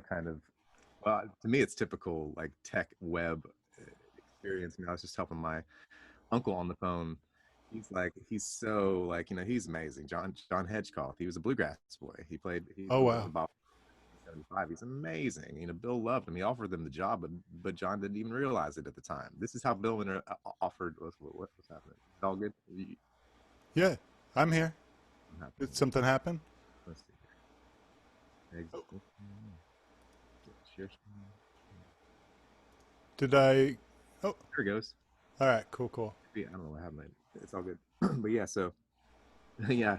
kind of, well, to me, it's typical like tech web experience. I was just helping my uncle on the phone. He's so like, he's amazing. John Hedgecough. He was a bluegrass boy. He Oh was wow. about 75. He's amazing. Bill loved him. He offered them the job, but John didn't even realize it at the time. This is how Bill offered. What's happening? Is it all good? Yeah, I'm here. Did Happening. something happen? Let's see here. Exit. Share screen. Did I? Oh, There it goes. all right. Cool, cool. Yeah, I don't know what happened. It's all good. But yeah, so yeah,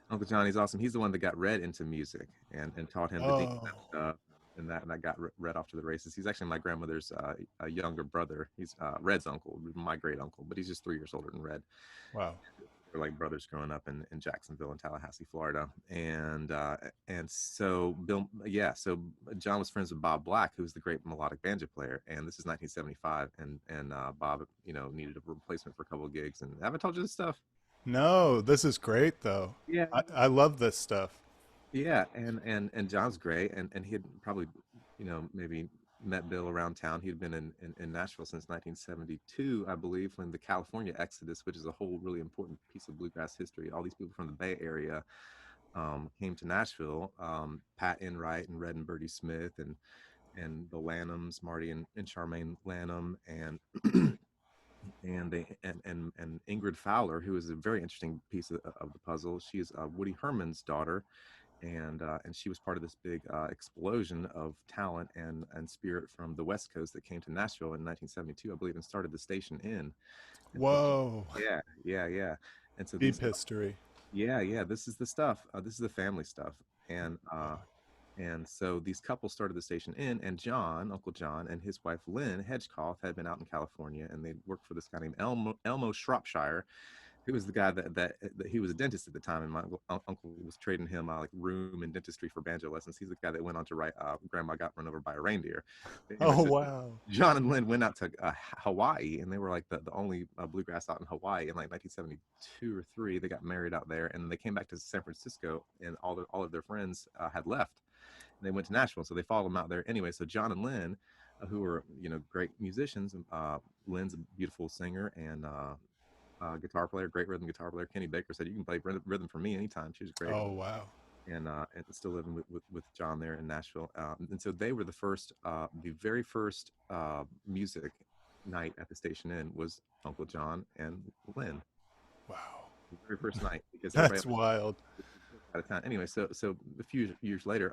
Uncle Johnny's awesome. He's the one that got Red into music and taught him the deep Oh, stuff. And that got Red off to the races. He's actually my grandmother's a younger brother. He's Red's uncle, my great uncle, but he's just 3 years older than Red. wow. We're like brothers growing up in Jacksonville and Tallahassee, Florida. And so so John was friends with Bob Black, who's the great melodic banjo player. And this is 1975, and Bob, needed a replacement for a couple of gigs. And I haven't told you this stuff. No, this is great though. Yeah, I love this stuff. yeah, and John's great, and he had probably, maybe met Bill around town. He had been in Nashville since 1972, I believe, when the California Exodus, which is a whole really important piece of bluegrass history. All these people from the Bay Area came to Nashville. Pat Enright and Red and Bertie Smith and the Lanhams, Marty and Charmaine Lanham, and Ingrid Fowler, who is a very interesting piece of the puzzle. She's Woody Herman's daughter, and she was part of this big explosion of talent and spirit from the West Coast that came to Nashville in 1972, I believe, and started the station in. And so, Whoa, yeah. And so deep these, history. yeah, this is the stuff. This is the family stuff, and so these couples started the station in, and Uncle John, and his wife Lynn Hedgecough had been out in California, and they worked for this guy named Elmo Shropshire, who was the guy that he was a dentist at the time, and my uncle was trading him like room and dentistry for banjo lessons. He's the guy that went on to write "Grandma Got Run Over by a Reindeer." But anyway, Oh so wow. John and Lynn went out to Hawaii, and they were like the only bluegrass out in Hawaii in like 1972 or three. They got married out there, and they came back to San Francisco, and all of their friends had left. And they went to Nashville, so they followed them out there anyway. So John and Lynn, who were great musicians, Lynn's a beautiful singer and guitar player, great rhythm guitar player. Kenny Baker said, "You can play rhythm for me anytime." She was great, Oh wow. and still living with John there in Nashville. And so they were the very first music night at the station inn was Uncle John and Lynn. Wow. The very first night, because everybody That's wild. out of town. Anyway, so a few years later,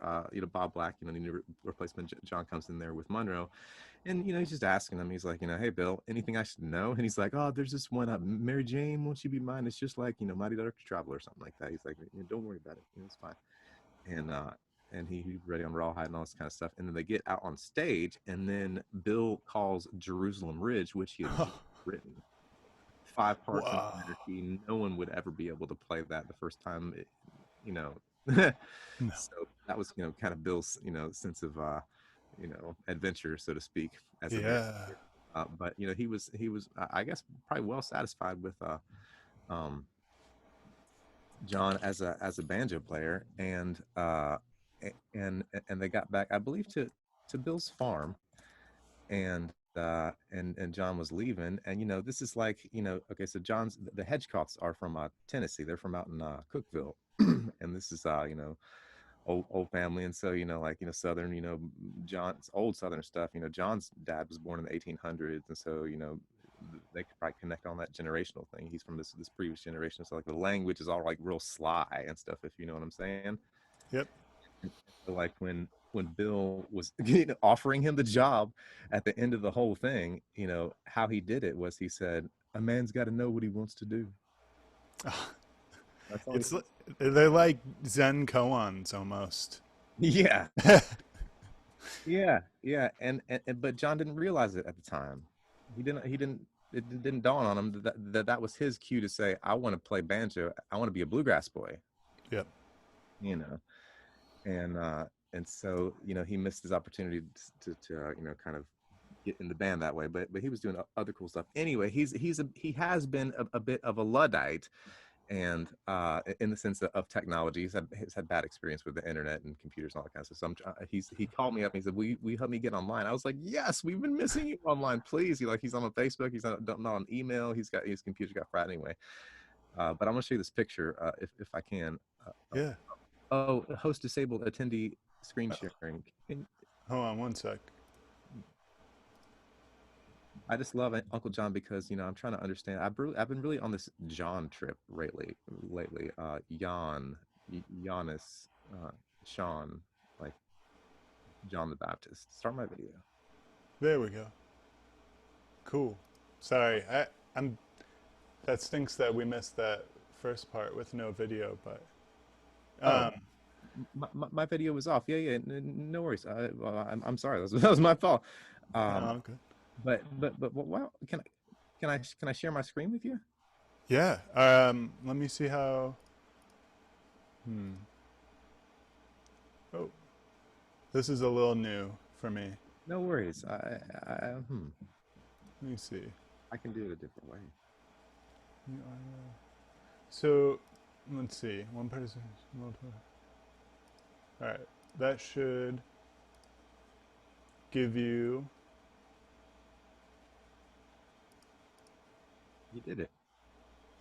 Bob Black, needed a replacement. John comes in there with Monroe, and he's just asking him. He's like, "Hey Bill, anything I should know?" And he's like, "Oh, there's this one, Mary Jane, won't you be mine? It's just like Mighty Ducks Traveler or something like that." He's like, "Don't worry about it, it's fine." And he's ready on rawhide and all this kind of stuff. And then they get out on stage, and then Bill calls Jerusalem Ridge, which he had just written. 5 part Wow. symphony key. No one would ever be able to play that the first time. You know. No. So that was kind of Bill's sense of adventure, so to speak, as a band. Yeah. But he was I guess probably well satisfied with um, John as a banjo player, and they got back, I believe, to Bill's farm, and John was leaving, and this is like okay, so the Hedgecoths are from Tennessee. They're from out in Cookeville, and this is old family, and so like southern, John's old southern stuff. John's dad was born in the 1800s, and so they could probably connect on that generational thing. He's from this previous generation, so like the language is all like real sly and stuff, if you know what I'm saying. Yep. And so like when Bill was offering him the job at the end of the whole thing, how he did it was he said, "A man's got to know what he wants to do." That's all he It's said. they're like Zen koans almost. Yeah, yeah, and but John didn't realize it at the time. He didn't. It didn't dawn on him that was his cue to say, "I want to play banjo. I want to be a bluegrass boy." Yep. You know, and so he missed his opportunity to kind of get in the band that way. But he was doing other cool stuff. Anyway, he has been a bit of a Luddite, and in the sense of technology, he's had bad experience with the internet and computers and all that kind of stuff. So he called me up and he said, "Will you help me get online?" I was like, "Yes, we've been missing you online. Please." He's on Facebook. He's not on email. His computer got fried anyway. But I'm gonna show you this picture if I can. Yeah. Oh, host disabled attendee screen Uh, sharing. Hold on one sec. I just love Uncle John because I'm trying to understand. I've been really on this John trip lately. Lately, Giannis, Sean, like John the Baptist. Start my video. There we go. Cool. Sorry, I'm. That stinks that we missed that first part with no video, but Oh, um, my video was off. Yeah, yeah. No worries. I'm sorry. That was my fault. no, Um, I'm good. but wow. Can I share my screen with you? Yeah. Let me see how. Hmm. Oh, this is a little new for me. No worries. Let me see. I can do it a different way. So, let's see. One person. All right. That should give you. You did it.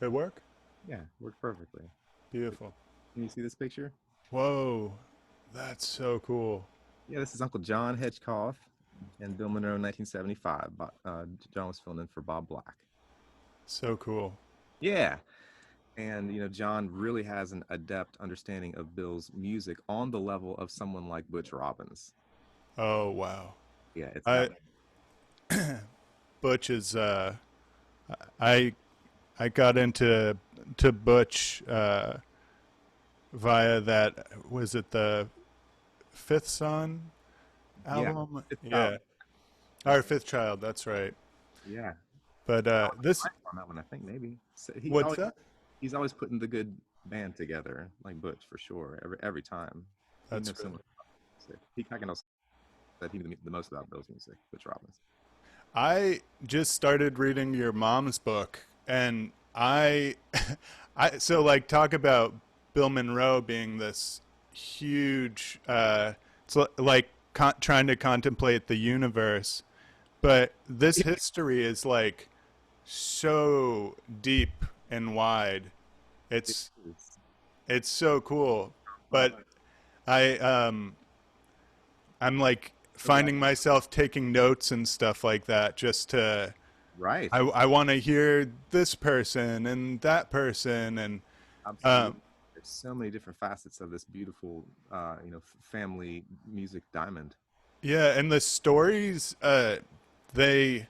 It work? Yeah, worked perfectly. Beautiful. Can you see this picture? Whoa, that's so cool. Yeah, this is Uncle John Hedgecoff and Bill Monroe, 1975. John was filling in for Bob Black. So cool. Yeah, and John really has an adept understanding of Bill's music on the level of someone like Butch Robbins. Oh wow. Yeah, it's that. I Butch is I I got into to Butch via that, was it the Fifth Son Yeah, album? it's Yeah. Our Fifth Child, that's right. yeah. But this, On that one, I think maybe. So what's that? he's always putting the good band together, like Butch for sure. Every time he That's knows so really. much about music. He kind of knows that he knew the most about Bill's music, Butch Robbins. I just started reading your mom's book, and I so like talk about Bill Monroe being this huge, it's like trying to contemplate the universe, but this history is like so deep and wide. It It's is. it's so cool, But but I I'm like so glad. finding myself taking notes and stuff like that just to Right. I want to hear this person and that person and Absolutely. um, There's so many different facets of this beautiful, family music diamond. yeah, and the stories they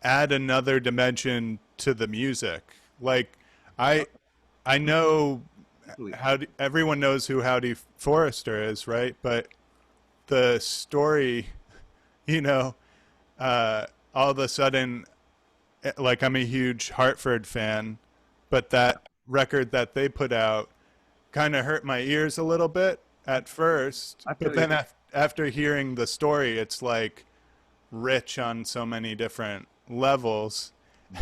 add another dimension to the music. Like Oh, I I know equally. Everyone knows who Howdy Forrester is, right? But the story, you know, all of a sudden, like I'm a huge Hartford fan, but that record that they put out kind of hurt my ears a little bit at first. I But feel you. then after hearing the story, it's like rich on so many different levels.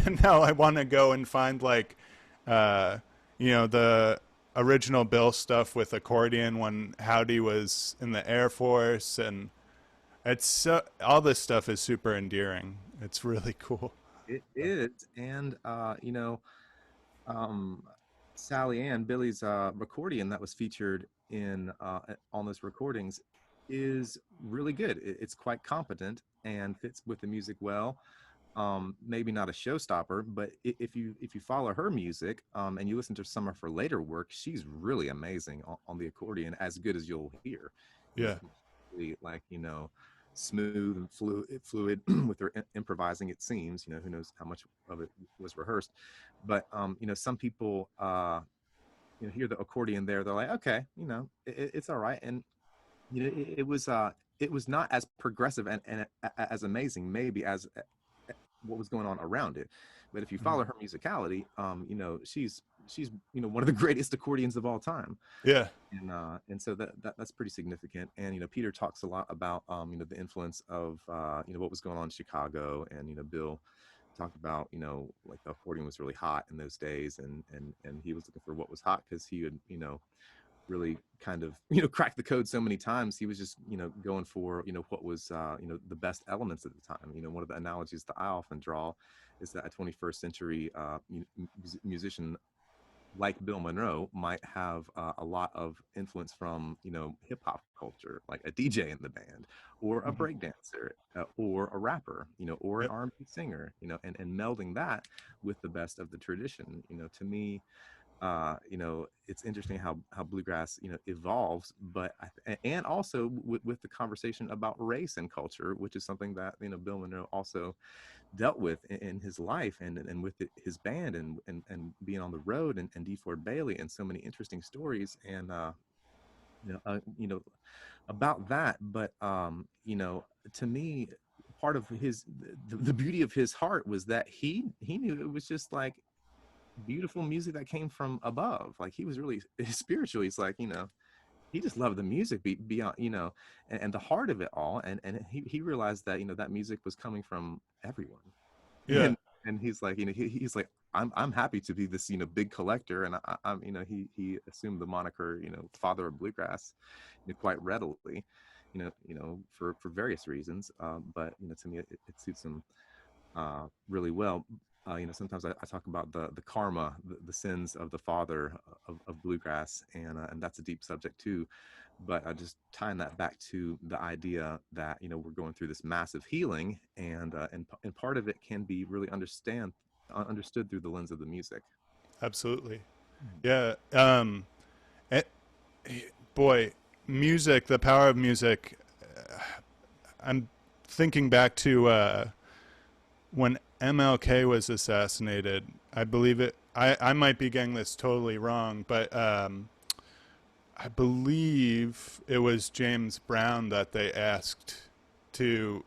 And now I want to go and find like, uh, the original Bill stuff with accordion when Howdy was in the Air Force, and it's all this stuff is super endearing. It's really cool. It is, and um, Sally Ann, Billy's accordion that was featured in on those recordings is really good. It's quite competent and fits with the music well. Maybe not a showstopper, but if you follow her music and you listen to some of her later work, she's really amazing on the accordion, as good as you'll hear. Yeah. Completely, like smooth and fluid with her improvising. It seems, who knows how much of it was rehearsed, but some people hear the accordion there, they're like, okay, it's all right, and it was not as progressive and as amazing maybe as what was going on around it. But if you Mhm. follow her musicality, she's one of the greatest accordions of all time, Yeah. and so that's pretty significant. And Peter talks a lot about the influence of what was going on in Chicago, and Bill talked about, like the accordion was really hot in those days, and he was looking for what was hot because he would, really kind of, crack the code so many times. He was just, going for, what was, the best elements at the time. One of the analogies that I often draw is that a 21st century musician like Bill Monroe might have a lot of influence from, hip hop culture, like a DJ in the band, or a Mhm. breakdancer, or a rapper, or an Yep. R&B singer, and melding that with the best of the tradition. To me, it's interesting how bluegrass, evolves, but and also with the conversation about race and culture, which is something that, Bill Monroe also dealt with in his life, and with his band, and being on the road, and D. Ford Bailey, and so many interesting stories, and you know uh, you know about that. But to me, part of the beauty of his heart was that he knew it was just like beautiful music that came from above. Like, he was really spiritual. He's like, he just loved the music beyond, and the heart of it all. And he realized that, that music was coming from everyone. Yeah. and and he's like, he's like, I'm happy to be this, big collector. And I'm, he assumed the moniker, father of bluegrass, quite readily, for various reasons. But to me, it suits him really well. Sometimes I talk about the karma, the sins of the father of bluegrass, and that's a deep subject too. But just tying that back to the idea that, we're going through this massive healing, and part of it can be really understood through the lens of the music. Absolutely. Yeah. Eh, boy, music, the power of music. I'm thinking back to when MLK was assassinated. I believe it. I might be getting this totally wrong, but I believe it was James Brown that they asked to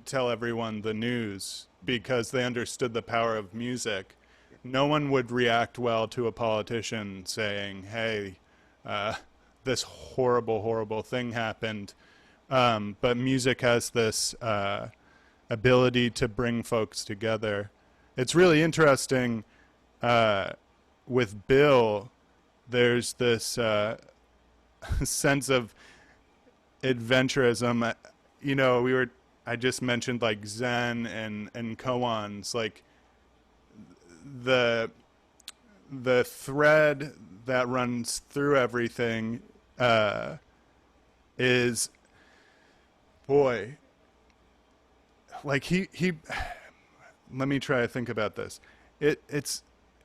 tell everyone the news because they understood the power of music. No one would react well to a politician saying, "Hey, uh, this horrible, horrible thing happened." But music has this ability to bring folks together. It's really interesting uh, with Bill. There's this sense of adventurism. We were. I just mentioned like Zen and koans. Like the the thread that runs through everything uh, is, boy, like he. Let me try to think about this. It's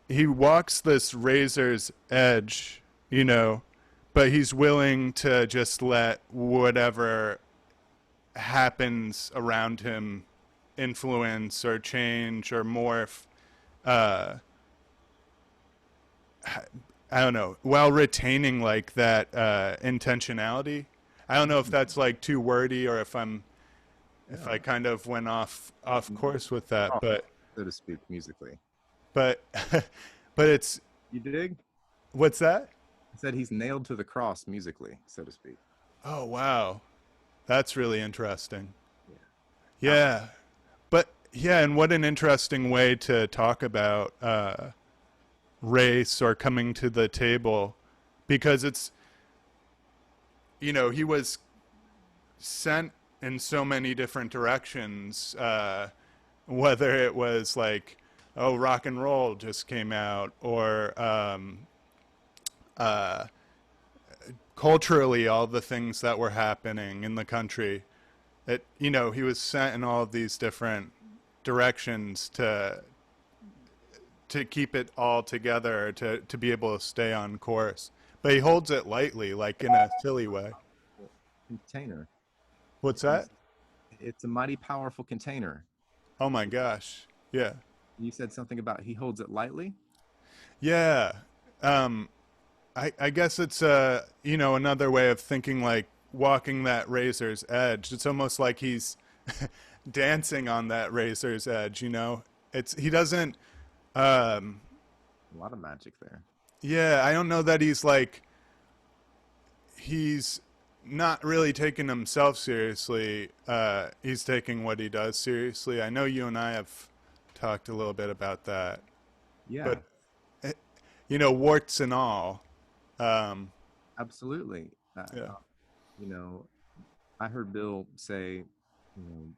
he walks this razor's edge, but he's willing to just let whatever happens around him influence or change or morph. Uh, I don't know, while retaining like that intentionality. I don't know if Mhm. that's like too wordy or if I Yeah. kind of went off course with that, Oh, but so to speak, musically. but but it's You dig? what's that? I said he's nailed to the cross musically, so to speak. Oh wow, that's really interesting. Yeah. Out. Yeah, but yeah, and what an interesting way to talk about race or coming to the table, because it's he was sent in so many different directions. Whether it was like, oh, rock and roll just came out, or uh, culturally, all the things that were happening in the country. He was sent in all of these different directions to keep it all together, to be able to stay on course. But he holds it lightly, like in a silly way. Container. What's that? He's It's a mighty powerful container. Oh my gosh. Yeah. You said something about he holds it lightly. Yeah. Um, I guess it's another way of thinking, like walking that razor's edge. It's almost like he's dancing on that razor's edge. He doesn't. Um, A lot of magic there. yeah, I don't know that he's not really taking himself seriously. He's taking what he does seriously. I know you and I have talked a little bit about that, Yeah, but eh, warts and all. Um, absolutely. yeah. You know, I heard Bill say,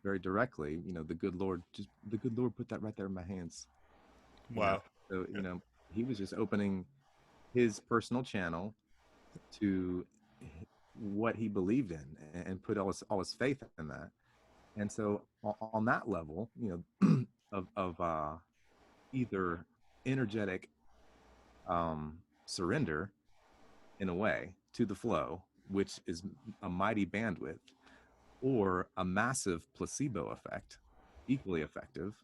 very directly, the good Lord put that right there in my hands. You know, Wow. so Yeah. he was just opening his personal channel to what he believed in and put all his faith in that. And so on that level, of either energetic surrender in a way to the flow, which is a mighty bandwidth, or a massive placebo effect, equally effective,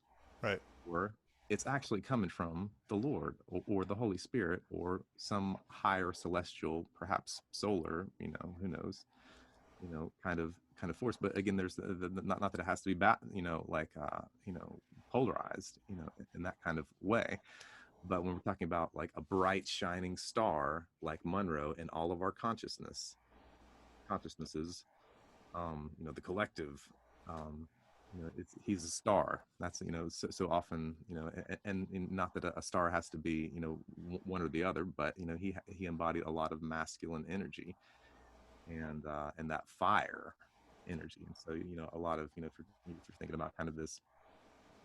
Right. or it's actually coming from the Lord or the Holy Spirit or some higher celestial, perhaps solar, who knows, kind of force. But again, there's not that it has to be like polarized, in that kind of way. But when we're talking about like a bright shining star like Monroe in all of our consciousnesses, the collective, um, he's a star. That's so often, and not that a star has to be one or the other, but he embodied a lot of masculine energy and that fire energy. And so a lot of if you're thinking about kind of this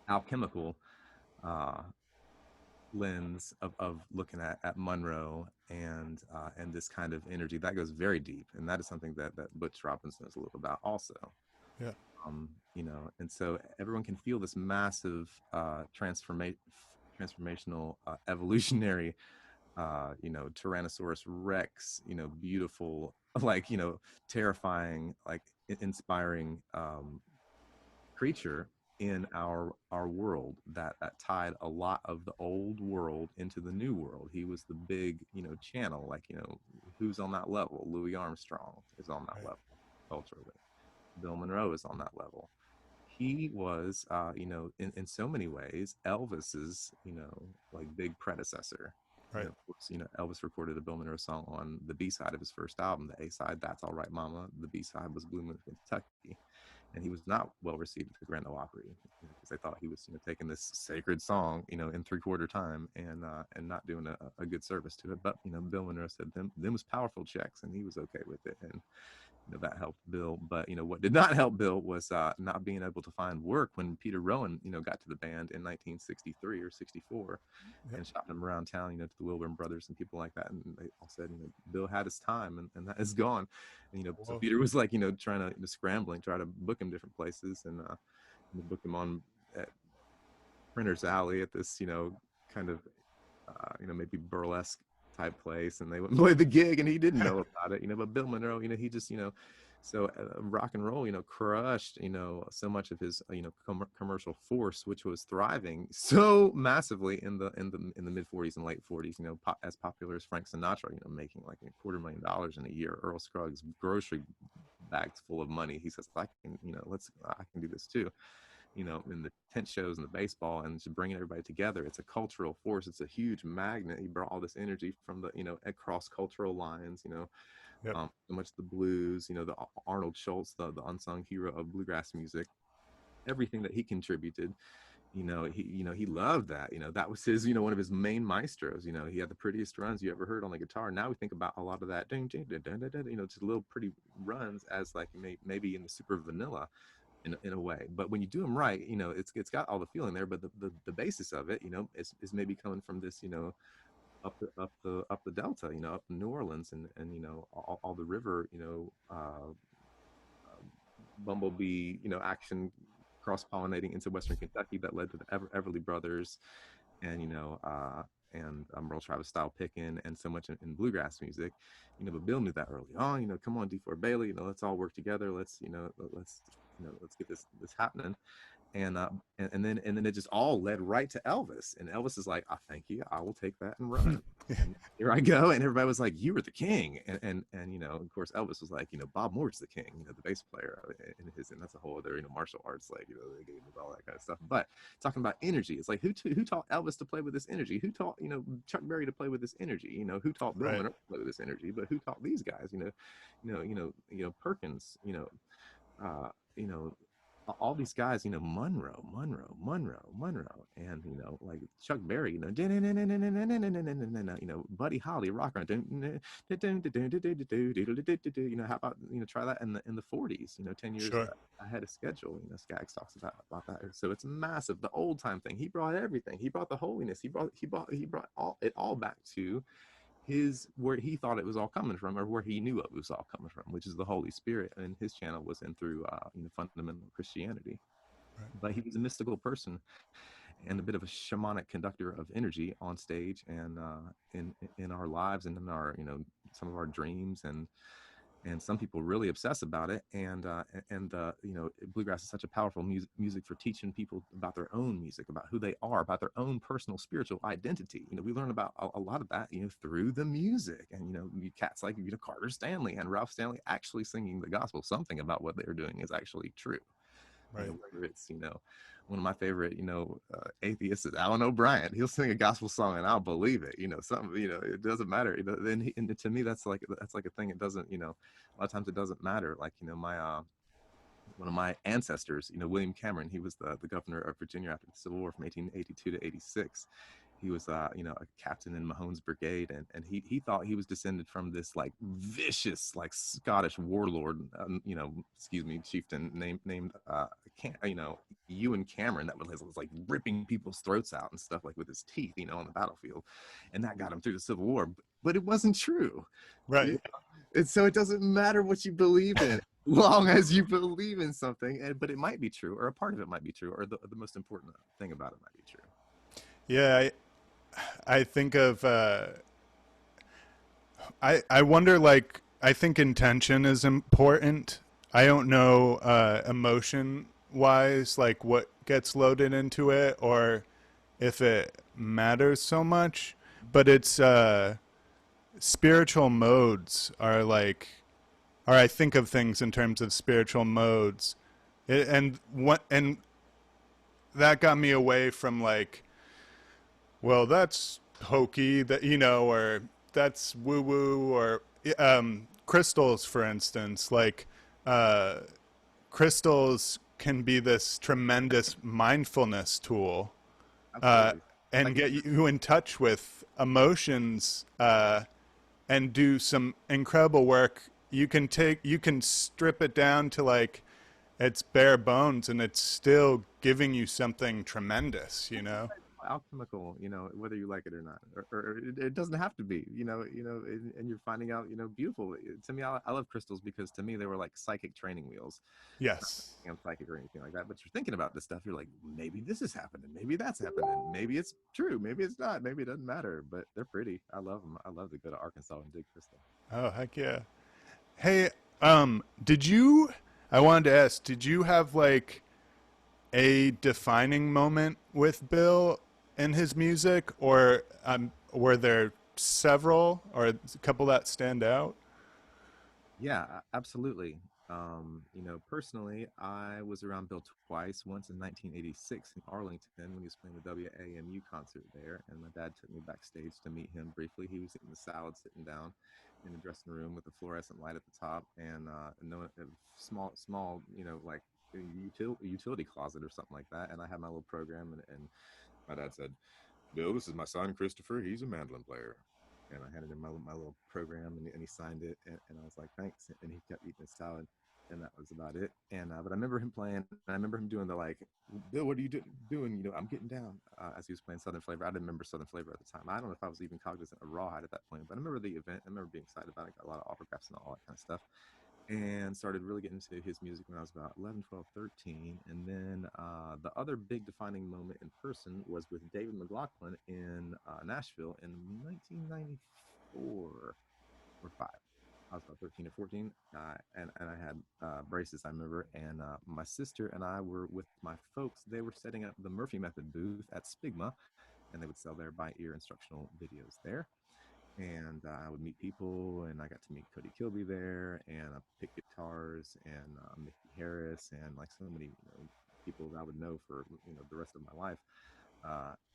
alchemical uh, lens of looking at Monroe and this kind of energy that goes very deep, and that is something that Butch Robinson knows a little about also. Yeah. And so everyone can feel this massive transformational evolutionary Tyrannosaurus Rex, beautiful, like terrifying, like inspiring creature in our world that tied a lot of the old world into the new world. He was the big channel, like who's on that level. Louis Armstrong is on that Right. level culturally. Bill Monroe is on that level. He was in so many ways Elvis's like big predecessor. Right. Of course, Elvis recorded a Bill Monroe song on the B side of his first album. The A side, That's All Right Mama. The B side was Blue Moon of Kentucky, and he was not well received at the Grand Ole Opry because they thought he was taking this sacred song in 3/4 time and not doing a good service to it. But Bill Monroe said them was powerful checks, and he was okay with it, and that helped Bill. But what did not help Bill was not being able to find work when Peter Rowan got to the band in 1963 or 64 Yep. and shopping him around town, to the Wilburn brothers and people like that. And they all said, Bill had his time and that is gone. And, so Whoa. Peter was like, trying to scrambling, try to book him different places and book him on at Printer's Alley at this, kind of, maybe burlesque type place. And they went and played the gig and he didn't know about it, but Bill Monroe, he just, so rock and roll, crushed, so much of his, commercial force, which was thriving so massively in the mid 40s and late 40s, as popular as Frank Sinatra, making like $250,000 in a year. Earl Scruggs grocery bags full of money. He says, I can, I can do this too. In the tent shows and the baseball and just bringing everybody together. It's a cultural force. It's a huge magnet. He brought all this energy from the, across cultural lines, Yep. so much the blues, the Arnold Schultz, the unsung hero of bluegrass music, everything that he contributed, he loved that, that was his, one of his main maestros. He had the prettiest runs you ever heard on the guitar. Now we think about a lot of that, just little pretty runs as like maybe in the super vanilla in a way. But when you do them right, it's got all the feeling there, but the basis of it, is maybe coming from this, up the delta, up in New Orleans and all the river, bumblebee, action cross pollinating into Western Kentucky that led to the Everly Brothers and Merle Travis style picking and so much in bluegrass music, but Bill knew that early on. Come on, D4 Bailey, let's all work together. Let's let's get this happening. And then it just all led right to Elvis. And Elvis is like, I thank you, I will take that and run. And here I go. And everybody was like, you were the king. And of course, Elvis was like, Bob Moore's the king, the bass player, and that's a whole other, martial arts, like, they gave me all that kind of stuff. But talking about energy, it's like, who taught Elvis to play with this energy? Who taught, Chuck Berry to play with this energy? Who taught Bill Right. Monroe to play with this energy? But who taught these guys? Perkins, uh, you know, all these guys, Monroe, and like Chuck Berry, Buddy Holly, rocker, how about try that in the 40s, 10 years Sure. ahead of schedule. Skaggs talks about that, so it's massive. The old time thing, he brought everything. He brought the holiness. He brought all back to where he thought it was all coming from, or where he knew it was all coming from, which is the Holy Spirit. And his channel was in through fundamental Christianity. Right. But he was a mystical person and a bit of a shamanic conductor of energy on stage, and in our lives, and in our some of our dreams. And some people really obsess about it. And bluegrass is such a powerful music for teaching people about their own music, about who they are, about their own personal spiritual identity. We learn about a lot of that through the music. And cats like Carter Stanley and Ralph Stanley actually singing the gospel, something about what they're doing is actually true. Right. Whether it's one of my favorite atheists is Alan O'Brien. He'll sing a gospel song and I'll believe it. Something, it doesn't matter. And to me, that's like a thing. It doesn't, a lot of times it doesn't matter. Like, my one of my ancestors, William Cameron, he was the governor of Virginia after the Civil War from 1882 to 86. He was, a captain in Mahone's brigade, and he thought he was descended from this like vicious, like Scottish warlord, chieftain named Ewan Cameron, that was like ripping people's throats out and stuff, like with his teeth, on the battlefield, and that got him through the Civil War. But it wasn't true. Right. And so it doesn't matter what you believe in, long as you believe in something. But it might be true, or a part of it might be true, or the most important thing about it might be true. Yeah. I think of I wonder, like, I think intention is important. I don't know emotion wise, like what gets loaded into it, or if it matters so much. But it's spiritual modes are like, or I think of things in terms of spiritual modes, and that got me away from like, well, that's hokey, that or that's woo woo, or crystals, for instance. Like, uh, crystals can be this tremendous mindfulness tool, uh, Absolutely. and Like, get you in touch with emotions, and do some incredible work. You can strip it down to like its bare bones, and it's still giving you something tremendous. alchemical, whether you like it or not, or it doesn't have to be, and you're finding out, beautiful. To me, I love crystals because to me they were like psychic training wheels. Not Yes. saying I'm psychic or anything like that, but you're thinking about this stuff. You're like, maybe this is happening, maybe that's happening, maybe it's true, maybe it's not, maybe it doesn't matter. But they're pretty. I love them. I love to go to Arkansas and dig crystal. Oh, heck yeah. Hey, did you? I wanted to ask. Did you have like a defining moment with Bill and his music, or were there several, or a couple that stand out? Yeah, absolutely. Personally, I was around Bill twice. Once in 1986 in Arlington when he was playing the WAMU concert there, and my dad took me backstage to meet him briefly. He was eating the salad, sitting down in the dressing room with a fluorescent light at the top, and a small, like a utility closet or something like that. And I had my little program, and my dad said, Bill, this is my son, Christopher. He's a mandolin player. And I handed him my little program, and he signed it. And I was like, thanks. And he kept eating his salad. And that was about it. And but I remember him playing, and I remember him doing the like, Bill, what are you doing? I'm getting down, as he was playing Southern Flavor. I didn't remember Southern Flavor at the time. I don't know if I was even cognizant of Rawhide at that point, but I remember the event. I remember being excited about it. Got a lot of autographs and all that kind of stuff, and started really getting into his music when I was about 11, 12, 13. And then the other big defining moment in person was with David McLaughlin in Nashville in 1994 or 5. I was about 13 or 14, and I had braces, I remember. And my sister and I were with my folks. They were setting up the Murphy Method booth at Spigma, and they would sell their by ear instructional videos there. And I would meet people, and I got to meet Cody Kilby there, and I picked guitars, and Mickey Harris, and like so many people that I would know for the rest of my life.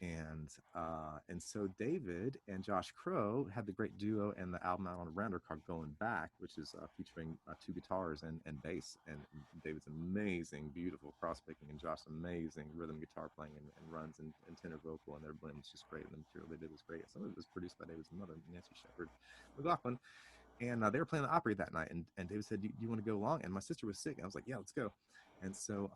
And so David and Josh Crow had the great duo and the album out on a rounder called Going Back, which is featuring two guitars and bass. And David's amazing, beautiful cross picking, and Josh's amazing rhythm guitar playing and runs and tenor vocal, and their blend was just great. And the material they did was great. Some of it was produced by David's mother, Nancy Shepherd McLaughlin. And they were playing the Opry that night, and David said, "Do you want to go along?" And my sister was sick, and I was like, "Yeah, let's go." And so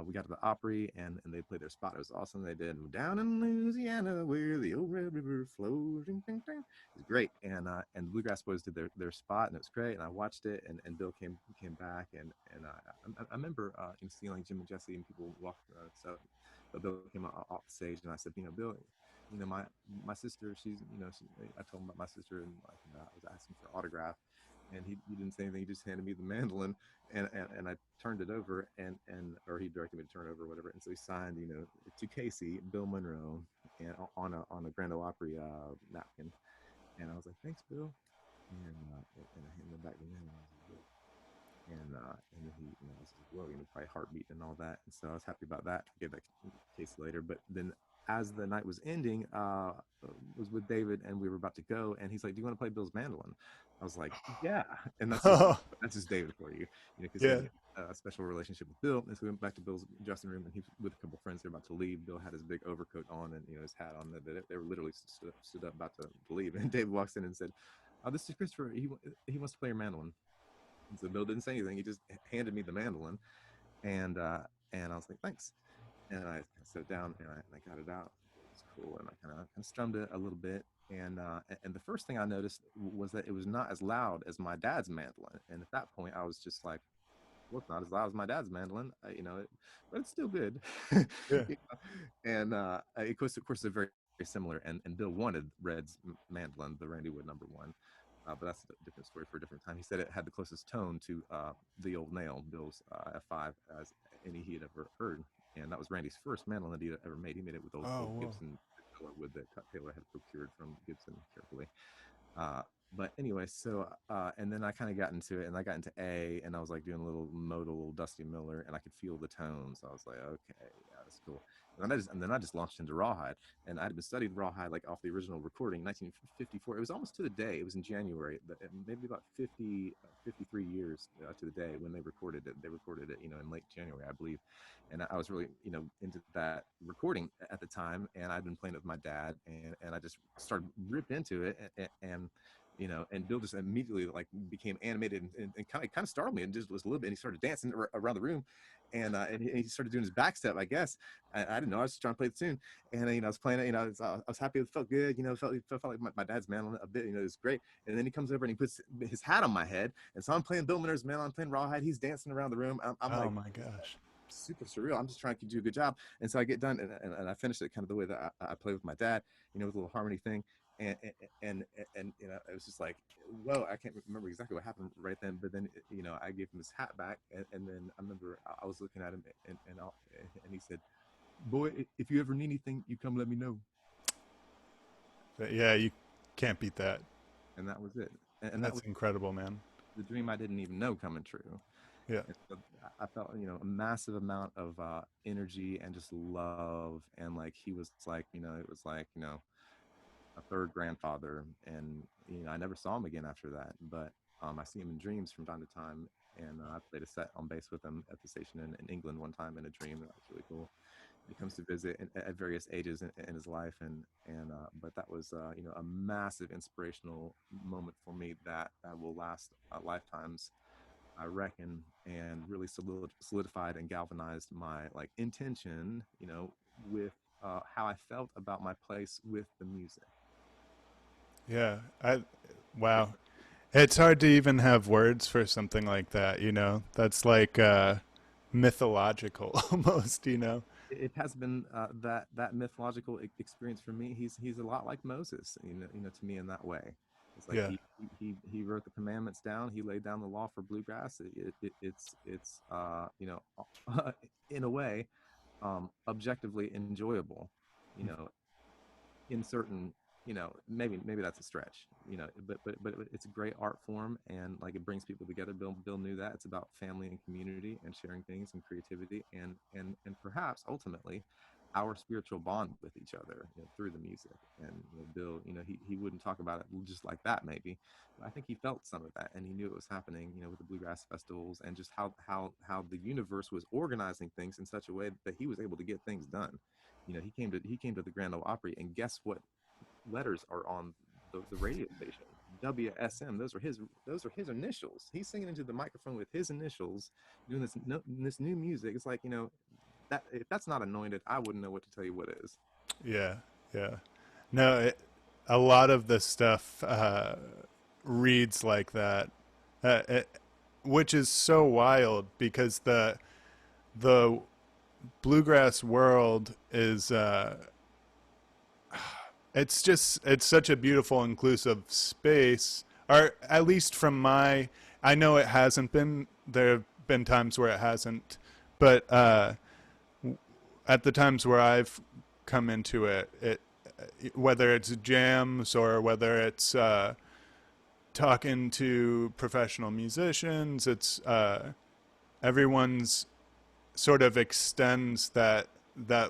we got to the Opry, and they played their spot. It was awesome. They did "Down in Louisiana, where the old Red River flows." Ding, ding, ding. It was great, and the Bluegrass Boys did their spot, and it was great. And I watched it, and Bill came back, and I remember seeing like Jim and Jesse and people walk. So, but Bill came off the stage, and I said, Bill, my sister, I told him about my sister, and like I was asking for autograph, and he didn't say anything. He just handed me the mandolin, and I turned it over, and or he directed me to turn it over, or whatever. And so he signed, to Casey, Bill Monroe, and on a Grand Ole Opry napkin. And I was like, thanks, Bill. And I handed him back the mandolin. I was like, "Whoa." And then he, I was like, whoa, probably heartbeat and all that. And so I was happy about that. I gave that case later. But then as the night was ending, was with David, and we were about to go, and he's like, "Do you want to play Bill's mandolin?" I was like, "Yeah," and that's just David for you, because Yeah. he had a special relationship with Bill. And so we went back to Bill's dressing room, and he was with a couple of friends. They were about to leave. Bill had his big overcoat on, and his hat on. They were literally stood up about to leave, and David walks in and said, "Oh, this is Christopher. He wants to play your mandolin." And so Bill didn't say anything. He just handed me the mandolin, and I was like, "Thanks." And I sat down, and I got it out. It was cool, and I kind of strummed it a little bit. And the first thing I noticed was that it was not as loud as my dad's mandolin. And at that point, I was just like, "Well, it's not as loud as my dad's mandolin, but it's still good." Yeah. You know? And of course, they're very, very similar. And Bill wanted Red's mandolin, the Randy Wood number one. But that's a different story for a different time. He said it had the closest tone to the old nail, Bill's F5, as any he had ever heard. And that was Randy's first mandolin that he ever made. He made it with Oh, old whoa. Gibson wood that Cut Taylor had procured from Gibson carefully. Uh, but anyway, so and then I kind of got into it, and I got into A, and I was like doing a little modal Dusty Miller, and I could feel the tones. So I was like, okay, yeah, that's cool. And then I just launched into Rawhide, and I'd been studying Rawhide like off the original recording, 1954. It was almost to the day. It was in January, maybe about 53 years to the day when they recorded it. They recorded it, in late January, I believe. And I was really, into that recording at the time, and I'd been playing it with my dad, and I just started rip into it, and Bill just immediately like became animated and kind of startled me, and just was a little bit. And he started dancing around the room, and he started doing his back step. I guess I didn't know. I was just trying to play the tune, and I was playing it. I was happy. It felt good. It felt like my dad's mandolin a bit. It was great. And then he comes over and he puts his hat on my head, and so I'm playing Bill Minner's mandolin. I'm playing Rawhide. He's dancing around the room. I'm Oh like, my gosh. super surreal. I'm just trying to do a good job. And so I get done, and I finish it kind of the way that I play with my dad, with a little harmony thing. And, and it was just like, whoa, I can't remember exactly what happened right then. But then, I gave him his hat back. And then I remember I was looking at him, and he said, "Boy, if you ever need anything, you come let me know." Yeah, you can't beat that. And that was it. And that That's was incredible, man. the dream I didn't even know coming true. Yeah. And so I felt, a massive amount of energy and just love. And like, he was like, it was like, a third grandfather. And, I never saw him again after that. But I see him in dreams from time to time. And I played a set on bass with him at the station in England one time in a dream. That was really cool. He comes to visit at various ages in his life, but that was a massive inspirational moment for me that will last lifetimes, I reckon, and really solidified and galvanized my like intention, with how I felt about my place with the music. Yeah. Wow. It's hard to even have words for something like that. That's like mythological almost. It has been that mythological experience for me. He's a lot like Moses, to me in that way. It's like Yeah. he wrote the commandments down. He laid down the law for bluegrass. It's in a way objectively enjoyable, you know, in certain, maybe that's a stretch, but it's a great art form, and like it brings people together. Bill knew that it's about family and community and sharing things and creativity, and perhaps ultimately our spiritual bond with each other, through the music. And Bill, he wouldn't talk about it just like that, maybe, but I think he felt some of that, and he knew it was happening, with the bluegrass festivals, and just how the universe was organizing things in such a way that he was able to get things done. He came to the Grand Ole Opry, and guess what letters are on the radio station? WSM. Those are his initials. He's singing into the microphone with his initials, doing this this new music. It's like, that if that's not anointed, I wouldn't know what to tell you what is. Yeah. Yeah. No, a lot of the stuff reads like that, it, which is so wild because the bluegrass world is it's such a beautiful inclusive space, or at least from my, I know it hasn't been, there have been times where it hasn't, but at the times where I've come into it, whether it's jams or whether it's talking to professional musicians, it's everyone's sort of extends that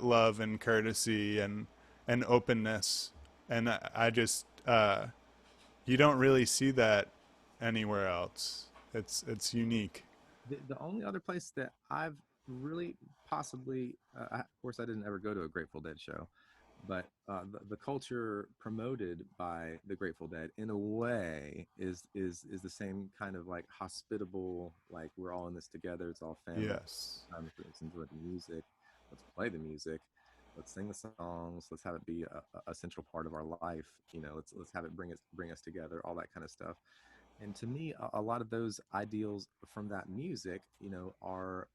love and courtesy and openness, and I just you don't really see that anywhere else. It's unique. The only other place that I've really possibly, of course, I didn't ever go to a Grateful Dead show, but the culture promoted by the Grateful Dead, in a way, is the same kind of like hospitable, like we're all in this together. It's all family. Yes. Let's enjoy the music. Let's play the music. Let's sing the songs. Let's have it be a central part of our life. Let's have it bring us together. All that kind of stuff. And to me, a lot of those ideals from that music, are,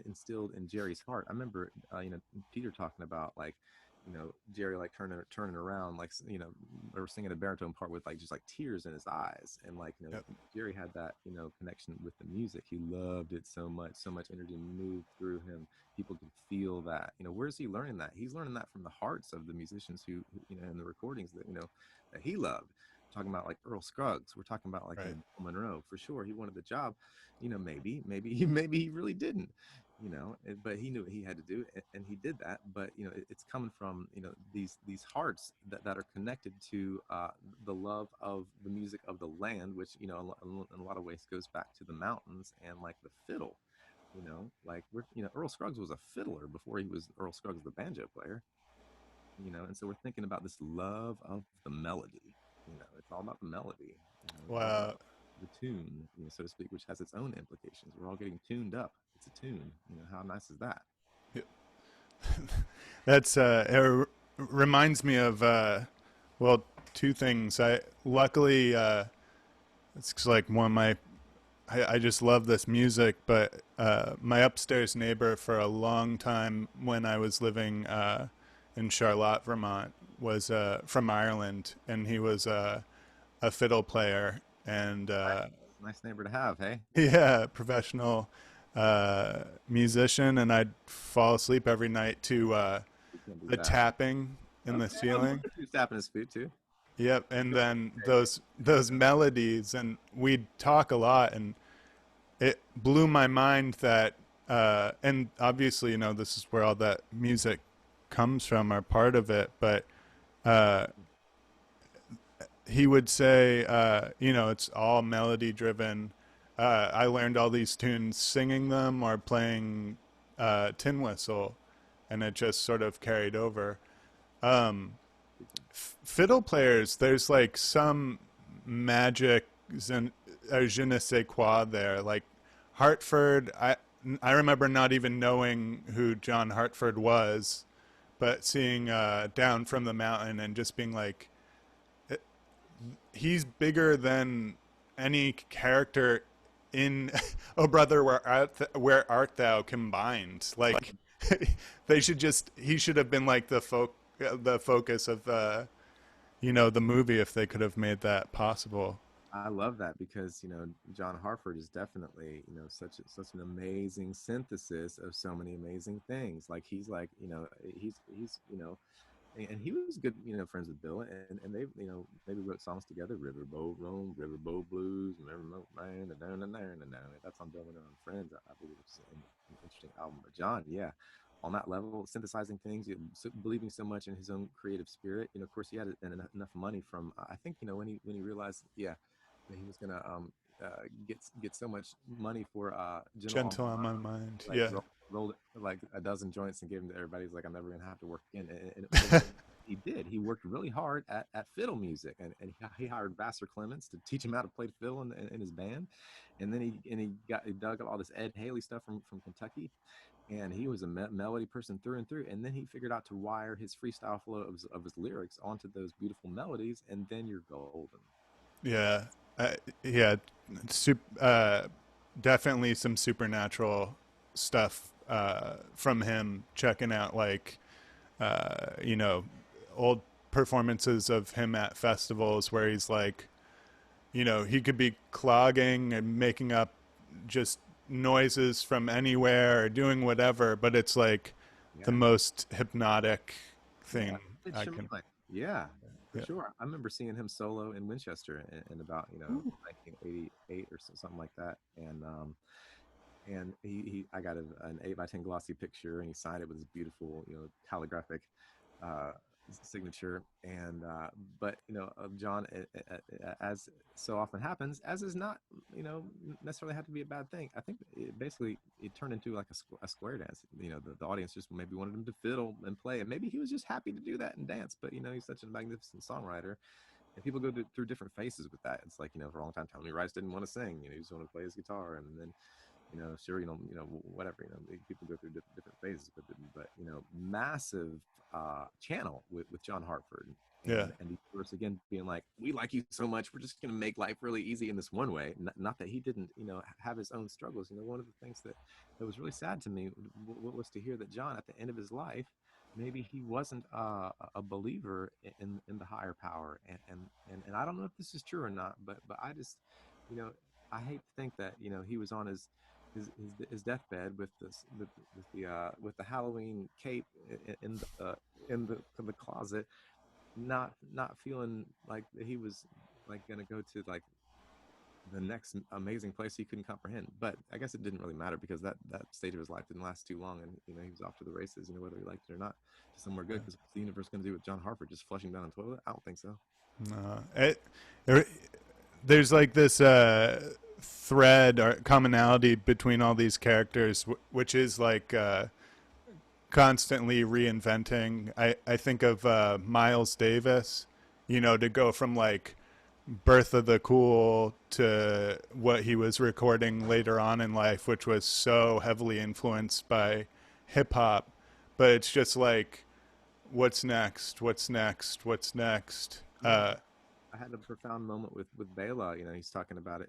instilled in Jerry's heart. I remember, Peter talking about, like, Jerry, like turning around, like, they were singing a baritone part with, like, just like tears in his eyes, and, like, Yep. Jerry had that, connection with the music. He loved it so much energy moved through him. People could feel that. Where's he learning that? He's learning that from the hearts of the musicians in the recordings that, that he loved. Talking about like Earl Scruggs. We're talking about, like, Right. Bill Monroe for sure. He wanted the job. Maybe he really didn't. But he knew what he had to do, and he did that. But it's coming from, these hearts that are connected to the love of the music of the land, which, in a lot of ways goes back to the mountains and, like, the fiddle. Like, Earl Scruggs was a fiddler before he was Earl Scruggs the banjo player. And so we're thinking about this love of the melody. It's all about the melody. It's all Wow. about the tune, so to speak, which has its own implications. We're all getting tuned up. It's a tune. How nice is that? That's reminds me of well, two things. I luckily it's like one of my, I just love this music, but my upstairs neighbor for a long time when I was living in Charlotte, Vermont, was from Ireland, and he was a fiddle player and Nice neighbor to have, hey? yeah, professional musician, and I'd fall asleep every night to You can't do the that. tapping in the Okay, ceiling. he's tapping his feet too. Yep, and then those melodies, and we'd talk a lot, and it blew my mind that, and obviously, this is where all that music comes from, or part of it, but uh, he would say, it's all melody driven. I learned all these tunes singing them or playing tin whistle, and it just sort of carried over. Um, Fiddle players, there's like some magic, je ne sais quoi there. Like Hartford, I remember not even knowing who John Hartford was, but seeing Down from the Mountain and just being like, he's bigger than any character in Oh Brother, where art thou combined. Like he should have been like the focus of the movie if they could have made that possible. I love that because John Harford is definitely such an amazing synthesis of so many amazing things. Like he's like he's and he was good friends with Bill, and they maybe wrote songs together. Riverboat Rome, Riverboat Blues, Riverboat Man, that's on Bill and Friends, I believe, which is an interesting album. But John, yeah, on that level, synthesizing things, believing so much in his own creative spirit. Of course, he had enough money from I think when he realized, yeah, that he was gonna get so much money for Gentle on Gentle on My my Mind, mind. like Yeah. rolled like a dozen joints and gave them to everybody. He's like, I'm never gonna have to work again. And he did. He worked really hard at fiddle music, and he hired Vassar Clements to teach him how to play fiddle in his band, and then he dug up all this Ed Haley stuff from Kentucky, and he was a melody person through and through. And then he figured out to wire his freestyle flow of his lyrics onto those beautiful melodies, and then you're golden. Yeah. Yeah. Definitely some supernatural stuff from him. Checking out like you know old performances of him at festivals where he's like, he could be clogging and making up just noises from anywhere or doing whatever, but it's like the Yeah, most hypnotic yeah, thing it's I can. Shemai. Yeah, for Yeah. sure. I remember seeing him solo in Winchester in about Ooh. 1988 or something like that, and he I got an 8 by 10 glossy picture, and he signed it with his beautiful calligraphic uh signature. And but John, as so often happens, as is not necessarily have to be a bad thing. I think it turned into like a square dance. The audience just maybe wanted him to fiddle and play, and maybe he was just happy to do that and dance. But he's such a magnificent songwriter, and people go through different phases with that. It's like for a long time Tony Rice didn't want to sing. He just wanted to play his guitar, and then sure, whatever, people go through different phases, but massive channel with John Hartford, Yeah. and the verse again being like, we like you so much, we're just gonna make life really easy in this one way. Not that he didn't, have his own struggles. One of the things that was really sad to me was to hear that John, at the end of his life, maybe he wasn't a believer in the higher power, and I don't know if this is true or not, but I just, you know, I hate to think that he was on his deathbed with this with the Halloween cape in the closet, not feeling like he was like gonna go to like the next amazing place he couldn't comprehend. But I guess it didn't really matter because that stage of his life didn't last too long, and he was off to the races. Whether he liked it or not, to somewhere good. Because what's the universe going to do with John Harper just flushing down a toilet? I don't think so. No. There, there's like this thread or commonality between all these characters, which is like constantly reinventing. I think of Miles Davis, to go from like Birth of the Cool to what he was recording later on in life, which was so heavily influenced by hip hop. But it's just like, what's next? What's next? What's next? Yeah, I had a profound moment with Bela. He's talking about it.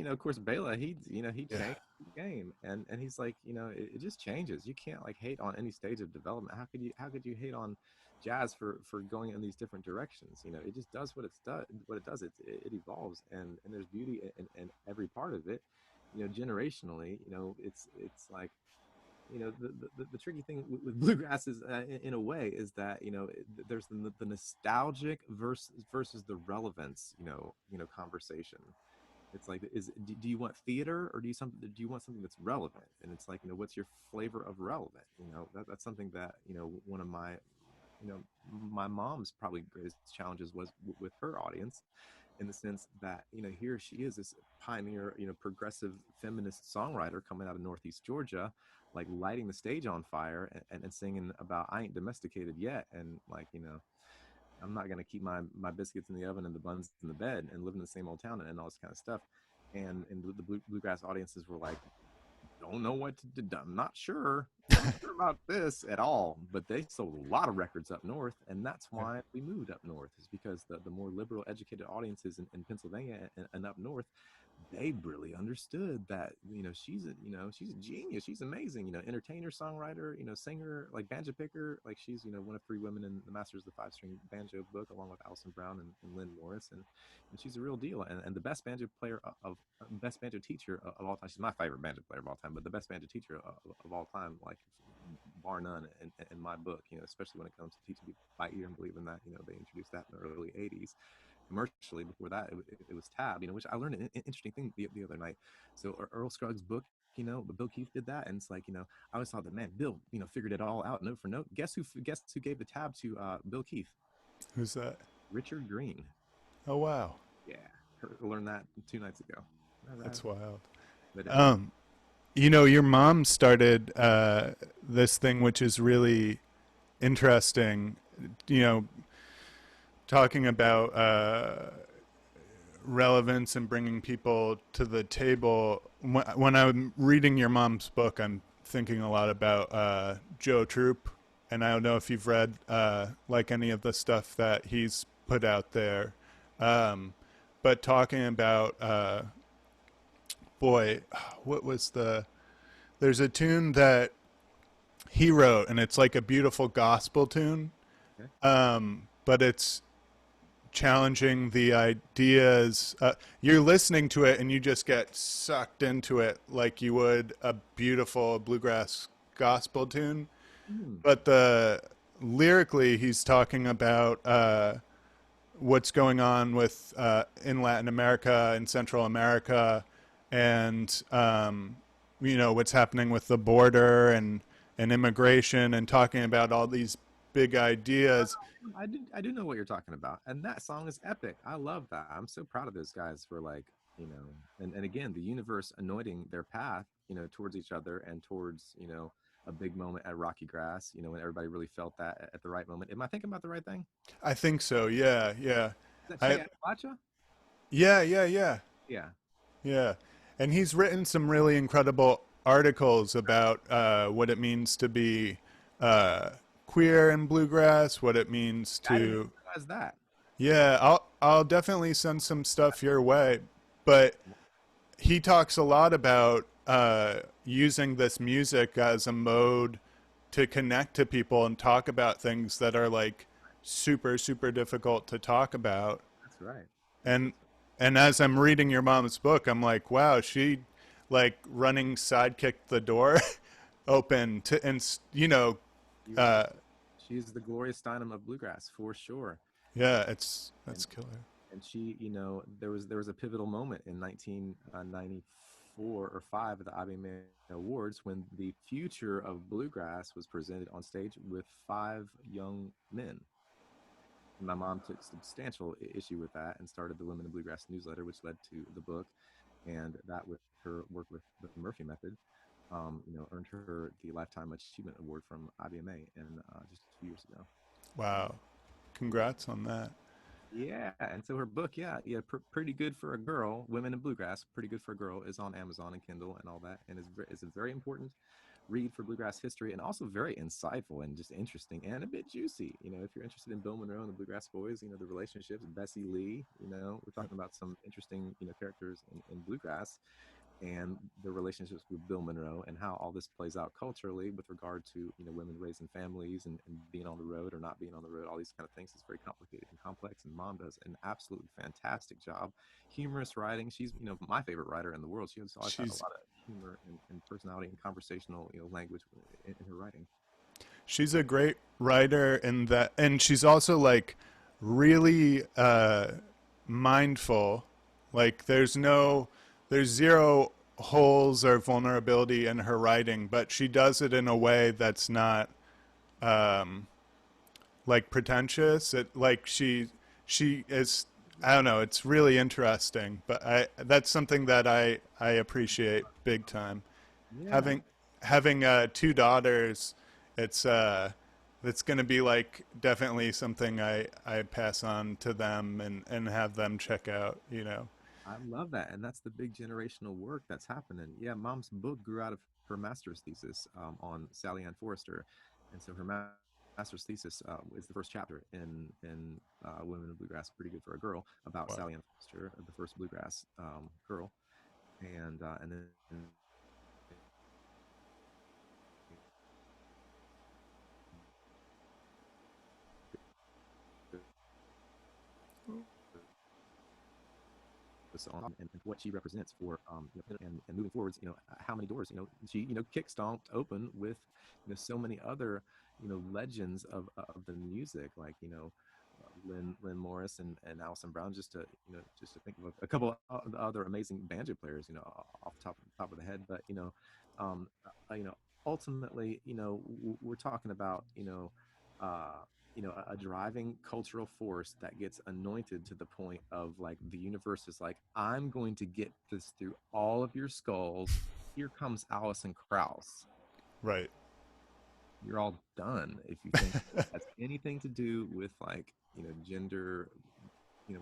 Of course, Bela. He Yeah, changed the game, and he's like, it just changes. You can't like hate on any stage of development. How could you hate on jazz for going in these different directions? It just does what it does. It evolves, and there's beauty in every part of it. Generationally, it's like the tricky thing with bluegrass is in a way is that there's the nostalgic versus the relevance conversation. It's like, do you want theater, or do you want something that's relevant? And it's like, what's your flavor of relevant? That's something that one of my mom's probably greatest challenges was with her audience, in the sense that here she is, this pioneer progressive feminist songwriter coming out of Northeast Georgia, like lighting the stage on fire, and singing about I ain't domesticated yet, and like I'm not going to keep my biscuits in the oven and the buns in the bed and live in the same old town, and all this kind of stuff. And the bluegrass audiences were like, don't know what to do. I'm not sure about this at all. But they sold a lot of records up north, and that's yeah, why we moved up north, is because the more liberal educated audiences in Pennsylvania and up north, they really understood that, she's a genius, she's amazing, entertainer, songwriter, singer, like banjo picker, like she's one of three women in the Masters of the Five String Banjo book, along with Alison Brown and Lynn Morris, and she's a real deal, and the best banjo player of best banjo teacher of all time. She's my favorite banjo player of all time, but the best banjo teacher of all time, like bar none, in my book, especially when it comes to teaching people by ear and believing that, they introduced that in the early 80s commercially. Before that, it was tab, which I learned an interesting thing the other night. So Earl Scruggs' book, but Bill Keith did that, and it's like, I always thought that, man, Bill, figured it all out note for note. Guess who gave the tab to Bill Keith? Who's that? Richard Green. Oh wow, Yeah, learned that 2 nights ago. All right, that's wild. but Um, your mom started this thing, which is really interesting. You know, talking about relevance and bringing people to the table. When I'm reading your mom's book, I'm thinking a lot about Joe Troop, and I don't know if you've read like any of the stuff that he's put out there. Um, but talking about boy, what was the? There's a tune that he wrote, and it's like a beautiful gospel tune, okay. but it's challenging the ideas. You're listening to it and you just get sucked into it like you would a beautiful bluegrass gospel tune. Hmm. But the lyrically, he's talking about what's going on with in Latin America and Central America, and what's happening with the border and immigration, and talking about all these big ideas. I do know what you're talking about, and that song is epic. I love that. I'm so proud of those guys for, like, and again, the universe anointing their path, towards each other and towards, a big moment at Rocky Grass, when everybody really felt that at the right moment. Am I thinking about the right thing? I think so. Yeah, yeah. Is that I Che Appalachia? yeah, yeah, yeah. Yeah. Yeah. And he's written some really incredible articles about what it means to be uh, queer in bluegrass, what it means I didn't to. realize that. Yeah, I'll definitely send some stuff your way. But he talks a lot about using this music as a mode to connect to people and talk about things that are like super, super difficult to talk about. That's right. and That's right. and as I'm reading your mom's book, I'm like, wow, she like running sidekicked the door open to, and She's uh she's the Gloria Steinem of bluegrass for sure. yeah, it's And that's killer. and she, there was a pivotal moment in 1994 or five at the IBM Awards when the future of bluegrass was presented on stage with five young men. And my mom took substantial issue with that and started the Women in Bluegrass newsletter, which led to the book. And that, with her work with the Murphy method, earned her the Lifetime Achievement Award from IBMA, and just 2 years ago. Wow, congrats on that. Yeah, and so her book, yeah, yeah, pretty good for a girl. Women in Bluegrass, pretty good for a girl, is on Amazon and Kindle and all that, and is a very important read for bluegrass history, and also very insightful and just interesting and a bit juicy. If you're interested in Bill Monroe and the Bluegrass Boys, the relationships, Bessie Lee, we're talking about some interesting, characters in bluegrass, and the relationships with Bill Monroe, and how all this plays out culturally with regard to, women raising families, and being on the road or not being on the road. All these kind of things is very complicated and complex, and mom does an absolutely fantastic job. Humorous writing. She's, my favorite writer in the world. She has always had a She's lot of humor and personality and conversational, language in her writing. she's a great writer in that, and she's also like really mindful. Like there's zero holes or vulnerability in her writing, but she does it in a way that's not um, like pretentious. It like she is. I don't know. It's really interesting, but I that's something that I appreciate big time. Yeah. Having two daughters, it's it's going to be like definitely something I pass on to them and have them check out. I love that, and that's the big generational work that's happening. Yeah, mom's book grew out of her master's thesis on Sally Ann Forrester, and so her master's thesis is the first chapter in Women in Bluegrass, Pretty Good for a Girl, about Wow. Sally Ann Forrester, the first bluegrass girl. and then and what she represents for and moving forwards, how many doors, she kick stomped open with so many other legends of the music, like Lynn Morris and Alison Brown, just to think of a couple of other amazing banjo players, off the top of the head. But ultimately, we're talking about uh, a driving cultural force that gets anointed to the point of like the universe is like, I'm going to get this through all of your skulls. Here comes Alison Krauss. Right. You're all done if you think it has anything to do with like gender,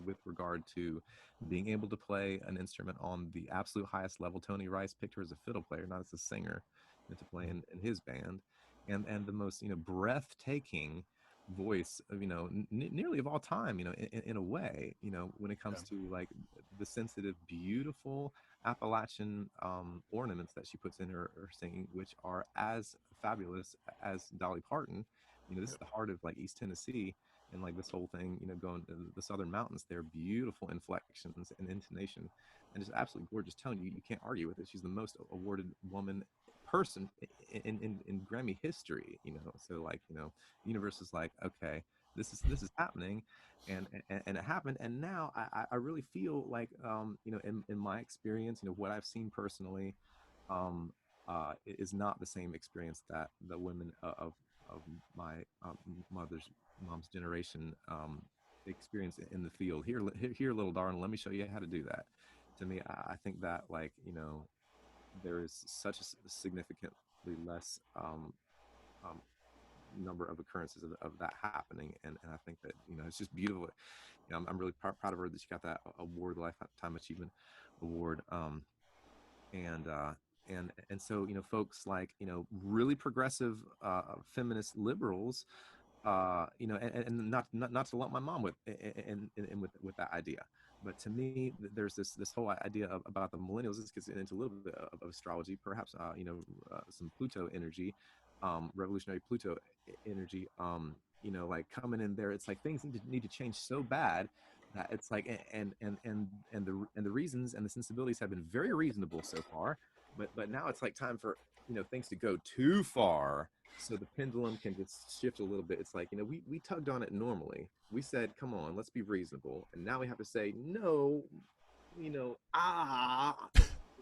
with regard to being able to play an instrument on the absolute highest level. Tony Rice picked her as a fiddle player, not as a singer, to play in his band, and the most breathtaking voice of nearly of all time, in a way, when it Yeah. comes to like the sensitive, beautiful Appalachian ornaments that she puts in her singing, which are as fabulous as Dolly Parton. This is Yep. the heart of like East Tennessee, and like this whole thing, going to the southern mountains. They're beautiful inflections and intonation, and just absolutely gorgeous tone. You can't argue with it. She's the most awarded woman person in Grammy history. So like the universe is like, okay, this is happening, and it happened, and now I really feel like in my experience, what I've seen personally, um, is not the same experience that the women of my mom's generation experience in the field. Here, little darling, let me show you how to do that. To me, I think that like there is such a significantly less um, number of occurrences of that happening, and I think that it's just beautiful. I'm really proud of her that she got that award, Lifetime Achievement Award. And and so folks like really progressive feminist liberals, and not to lump my mom with in with that idea, but to me there's this whole idea about the millennials. This gets into a little bit of astrology, perhaps some Pluto energy, revolutionary Pluto energy, like coming in there. It's like things need to change so bad that it's like, and the reasons and the sensibilities have been very reasonable so far, but now it's like time for things to go too far, so the pendulum can just shift a little bit. It's like, we tugged on it normally. We said, come on, let's be reasonable. And now we have to say, no,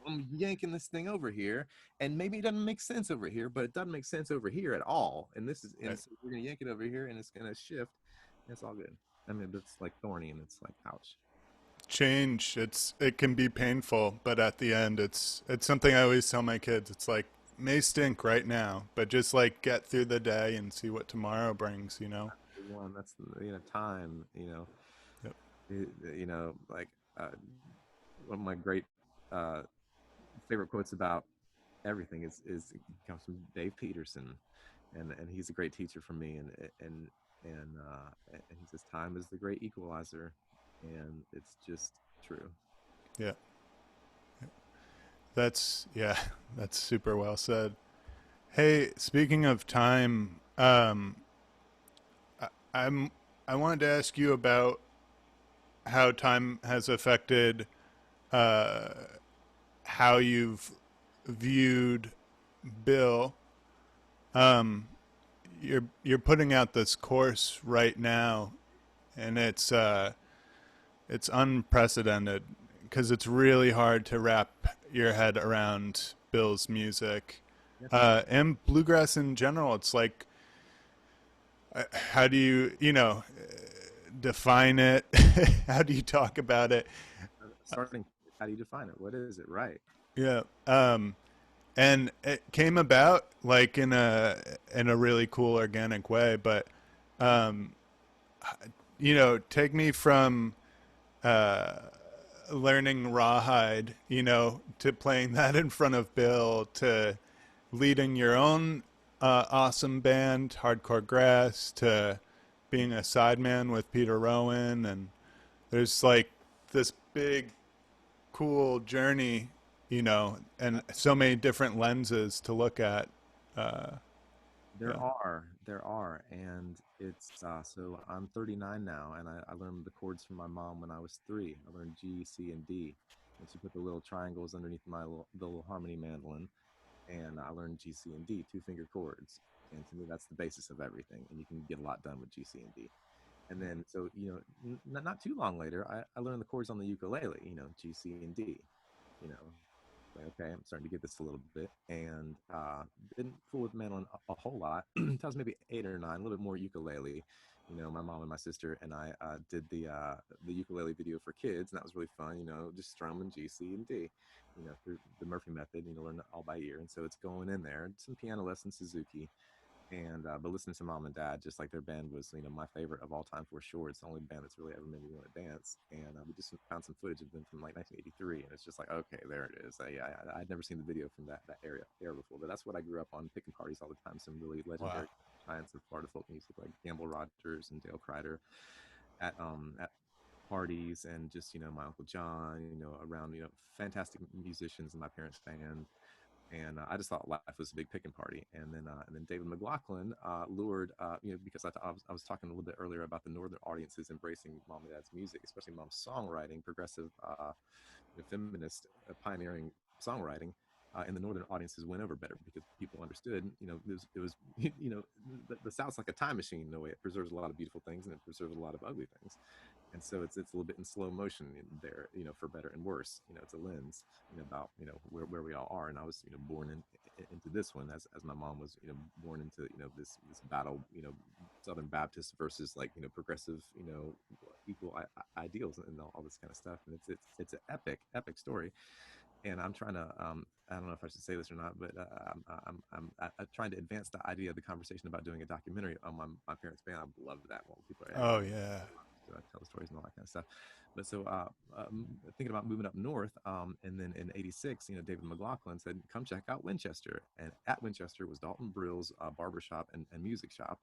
I'm yanking this thing over here. And maybe it doesn't make sense over here, but it doesn't make sense over here at all. And Right. so we're going to yank it over here and it's going to shift. And it's all good. I mean, it's like thorny and it's like, ouch. Change. It can be painful, but at the end, it's something I always tell my kids. It's like may stink right now, but just like get through the day and see what tomorrow brings. You know. One, that's, time, Yep. like one of my great uh, favorite quotes about everything is comes from Dave Peterson, and he's a great teacher for me, and he says time is the great equalizer, and it's just true. Yeah. That's yeah. That's super well said. Hey, speaking of time, I, I'm I wanted to ask you about how time has affected uh, how you've viewed Bill. Um, you're putting out this course right now, and it's unprecedented because it's really hard to wrap your head around Bill's music, Yeah, and bluegrass in general. It's like, how do define it? How do you talk about it? starting. How do you define it? What is it? Right. Yeah. And it came about like in a really cool organic way, but um, take me from uh, learning rawhide, to playing that in front of Bill, to leading your own awesome band, Hardcore Grass, to being a sideman with Peter Rowan, and there's like this big, cool journey you know, Uh, and so many different lenses to look at. Uh, yeah. there are, and it's so I'm 39 now, and I learned the chords from my mom when I was 3. I learned G, C, and D, and she put the little triangles underneath the little harmony mandolin, and I learned G, C, and D, 2 finger chords. And to me, that's the basis of everything, and you can get a lot done with G, C, and D. And then, so not too long later, I learned the chords on the ukulele, G, C, and D. You know, like, okay, I'm starting to get this a little bit, and didn't fool with mandolin a whole lot. I was maybe 8 or 9, a little bit more ukulele. My mom and my sister and I did the ukulele video for kids, and that was really fun. Just strumming G, C, and D. Through the Murphy method. Learn it all by ear, and so it's going in there. Some piano lessons, Suzuki, and but listening to mom and dad, just like their band was my favorite of all time for sure. It's the only band that's really ever made me want to dance. And we just found some footage of them from like 1983, and it's just like, okay, there it is. I'd never seen the video from that era before, but that's what I grew up on, picking parties all the time. Some really Wow. legendary giants of Florida folk music like Gamble Rogers and Dale Crider at parties, and just my Uncle John, around fantastic musicians in my parents' band. And I just thought life was a big picking party. And then David McLaughlin lured, because I was talking a little bit earlier about the northern audiences embracing mom and dad's music, especially mom's songwriting, progressive, feminist, pioneering songwriting. And the northern audiences went over better because people understood. It was the South's like a time machine in a way. It preserves a lot of beautiful things and it preserves a lot of ugly things, and so it's a little bit in slow motion there, for better and worse. It's a lens, about where we all are. And I was born into this one, as my mom was born into this battle, Southern Baptist versus like progressive, equal ideals and all this kind of stuff. And it's an epic story. And I'm trying to I don't know if I should say this or not, but I'm trying to advance the idea of the conversation about doing a documentary on my parents' band. I love that one. People are Oh yeah. tell the stories and all that kind of stuff. But so thinking about moving up north, and then in '86, David McLaughlin said, "Come check out Winchester." And at Winchester was Dalton Brill's barbershop and music shop.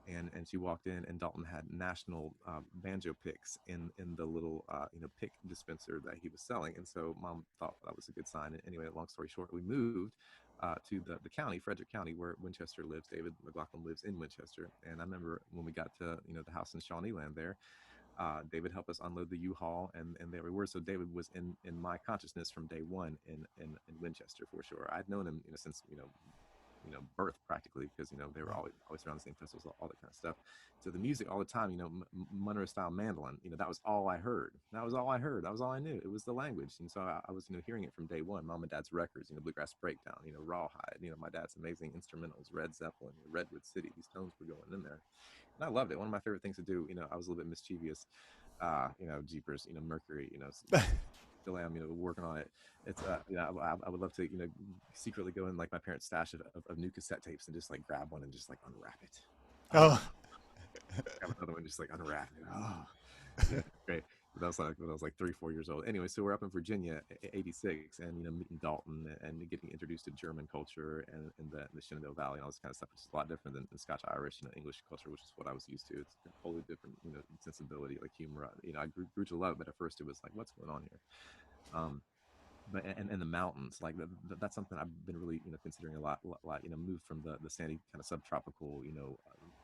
And she walked in, and Dalton had national banjo picks in the little pick dispenser that he was selling. And so mom thought that was a good sign. And anyway, long story short, we moved to the county, Frederick County, where Winchester lives. David McLaughlin lives in Winchester. And I remember when we got to the house in Shawnee Land there, David helped us unload the U-Haul, and there we were. So David was in my consciousness from day one in Winchester for sure. I'd known him since birth practically, because they were always around the same festivals, all that kind of stuff. So the music all the time, Monroe style mandolin, that was all I heard. That was all I heard. That was all I knew. It was the language. And so I was hearing it from day one. Mom and dad's records, Bluegrass Breakdown, Rawhide, my dad's amazing instrumentals, Red Zeppelin, Redwood City. These tones were going in there, and I loved it. One of my favorite things to do. I was a little bit mischievous. Jeepers, Mercury, still am, working on it. It's, I would love to, secretly go in like my parents' stash of new cassette tapes and just like grab one and just like unwrap it. Oh. Grab another one, just like unwrap it. Oh, yeah, great. But that was like when I was like 3, 4 years old. Anyway, so we're up in Virginia, '86, and meeting Dalton and getting introduced to German culture and the Shenandoah Valley and all this kind of stuff, which is a lot different than Scotch Irish, English culture, which is what I was used to. It's a totally different, sensibility, like humor. I grew to love it, but at first it was like, what's going on here? Um, but and the mountains, like that's something I've been really considering a lot. Moved from the sandy kind of subtropical,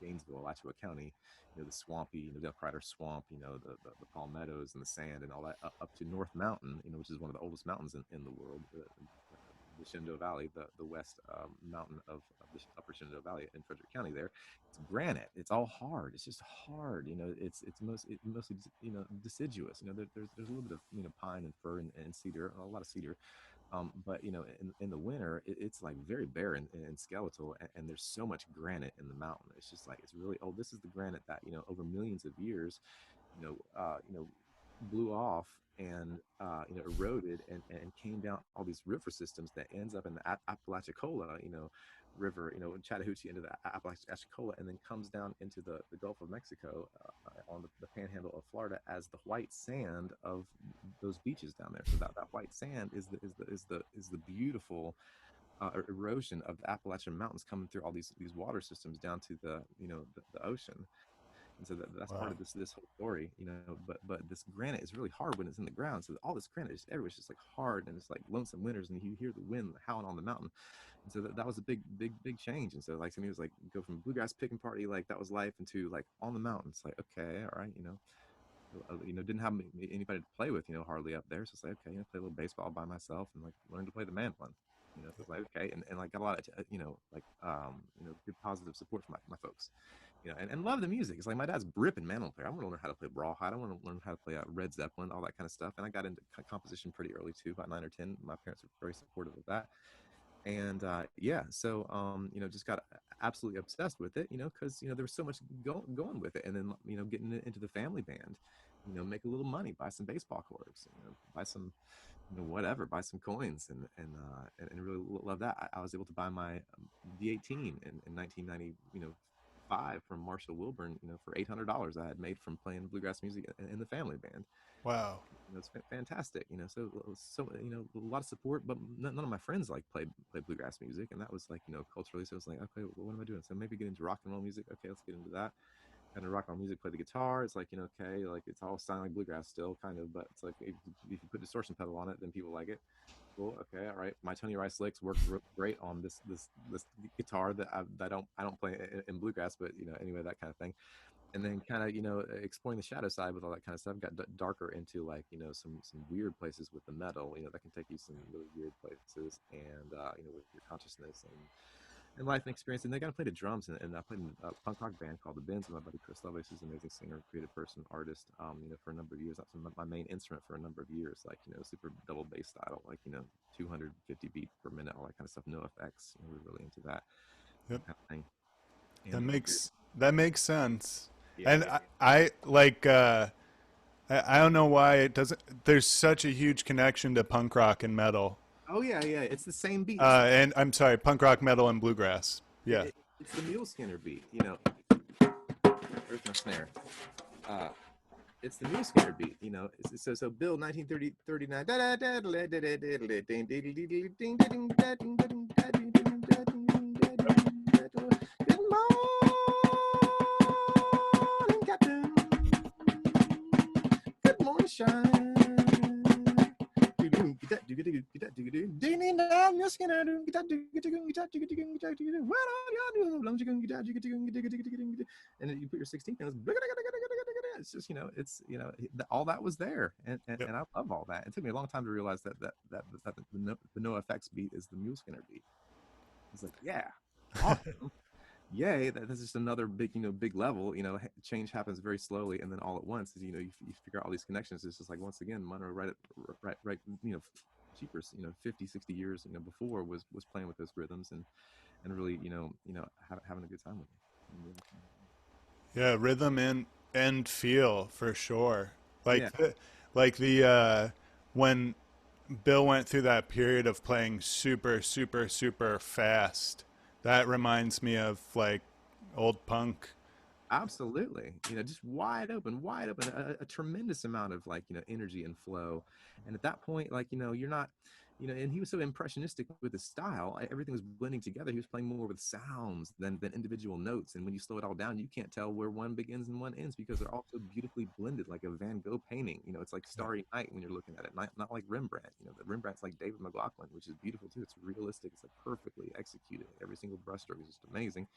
Gainesville, Alachua County, the swampy, Del Crider Swamp, the palmettos and the sand and all that, up to North Mountain, which is one of the oldest mountains in the world, the Shenandoah Valley, the west mountain of the upper Shenandoah Valley in Frederick County. There, it's granite. It's all hard. It's just hard. Mostly deciduous. There's a little bit of pine and fir and cedar, a lot of cedar. But in the winter, it's like very barren and skeletal, and there's so much granite in the mountain. It's just like, it's really old. This is the granite that over millions of years, you know, uh, you know, blew off and eroded and came down all these river systems that ends up in the Apalachicola, river, Chattahoochee into the Apalachicola, and then comes down into the Gulf of Mexico, on the panhandle of Florida, as the white sand of those beaches down there. So that white sand is the beautiful erosion of the Appalachian Mountains coming through all these water systems down to the ocean. And so that's part Wow. of this whole story, you know. But this granite is really hard when it's in the ground. So all this granite is everywhere. It's just like hard, and it's like lonesome winters, and you hear the wind howling on the mountain. And so that was a big change. And so like to me, it was like go from bluegrass picking party, like that was life, into like on the mountains. Like okay, all right, you know, didn't have anybody to play with, you know, hardly up there. So it's like, okay, you know, play a little baseball by myself and like learn to play the mandolin, you know. So it's like, okay. And like got a lot of, you know, like, you know, good positive support from my folks, you know, and love the music. It's like my dad's ripping mandolin player. I want to learn how to play Rawhide. I want to learn how to play Red Zeppelin, all that kind of stuff. And I got into composition pretty early too, about 9 or 10. My parents were very supportive of that. And yeah, so you know, just got absolutely obsessed with it, you know, because you know there was so much going with it. And then you know, getting into the family band, you know, make a little money, buy some baseball cards, you know, buy some, you know, whatever, buy some coins, and really love that. I was able to buy my D18 in 1990, you know, five from Marshall Wilburn, you know, for $800 I had made from playing bluegrass music in the family band. Wow. You know, it's fantastic. You know, so you know, a lot of support, but none of my friends like play bluegrass music, and that was like, you know, culturally. So it's like, okay, well, what am I doing? So maybe get into rock and roll music. Okay, let's get into that. Kind of rock and roll music, play the guitar. It's like, you know, okay, like it's all sounding like bluegrass still, kind of, but it's like if you put distortion pedal on it, then people like it. Cool. Okay. All right. My Tony Rice licks work great on this guitar that I don't play in bluegrass, but you know, anyway, that kind of thing. And then kind of, you know, exploring the shadow side with all that kind of stuff, got darker into like, you know, some weird places with the metal, you know, that can take you some really weird places, and you know, with your consciousness and life and experience. And they got to play the drums, and I played in a punk rock band called the Bins with my buddy Chris Lovelace, who's an amazing singer, creative person, artist, you know, for a number of years. That's my main instrument for a number of years, like, you know, super double bass style, like, you know, 250 beats per minute, all that kind of stuff, no effects, you know, we're really into that, Yep. kind of thing. That And makes sense. yeah, And I like I don't know why it doesn't. There's such a huge connection to punk rock and metal. oh yeah, it's the same beat. It's the And I'm sorry, punk rock, metal, and bluegrass. it, Yeah. it, it's the mule skinner beat. You know, where's my snare? Uh, it's the mule skinner beat. You know, so Bill 1939. Good morning, Captain. Good morning, shine. And then you put your 16 pins. It's just, you know, it's, you know, all that was there, Yep. and I love all that. It took me a long time to realize that the no effects beat is the mule skinner beat. It's like, yeah, awesome, yay, that's just another big, you know, big level. You know, change happens very slowly, and then all at once, is, you know, you figure out all these connections. It's just like, once again, Monroe, right, you know, cheapers, you know, 50, 60 years, you know, before, was playing with those rhythms, and really, having a good time with it. Yeah, rhythm and feel for sure. Yeah, Like the when Bill went through that period of playing super super super fast. That reminds me of like old punk. absolutely. You know, just wide open, a tremendous amount of, like, you know, energy and flow. And at that point, like, you know, you're not, you know, and he was so impressionistic with his style. Everything was blending together. He was playing more with sounds than individual notes. And when you slow it all down, you can't tell where one begins and one ends, because they're all so beautifully blended, like a Van Gogh painting. You know, it's like Yeah. Starry Night when you're looking at it, not like Rembrandt. You know, the Rembrandt's like David McLaughlin, which is beautiful too. It's realistic. It's like perfectly executed. Every single brushstroke is just amazing.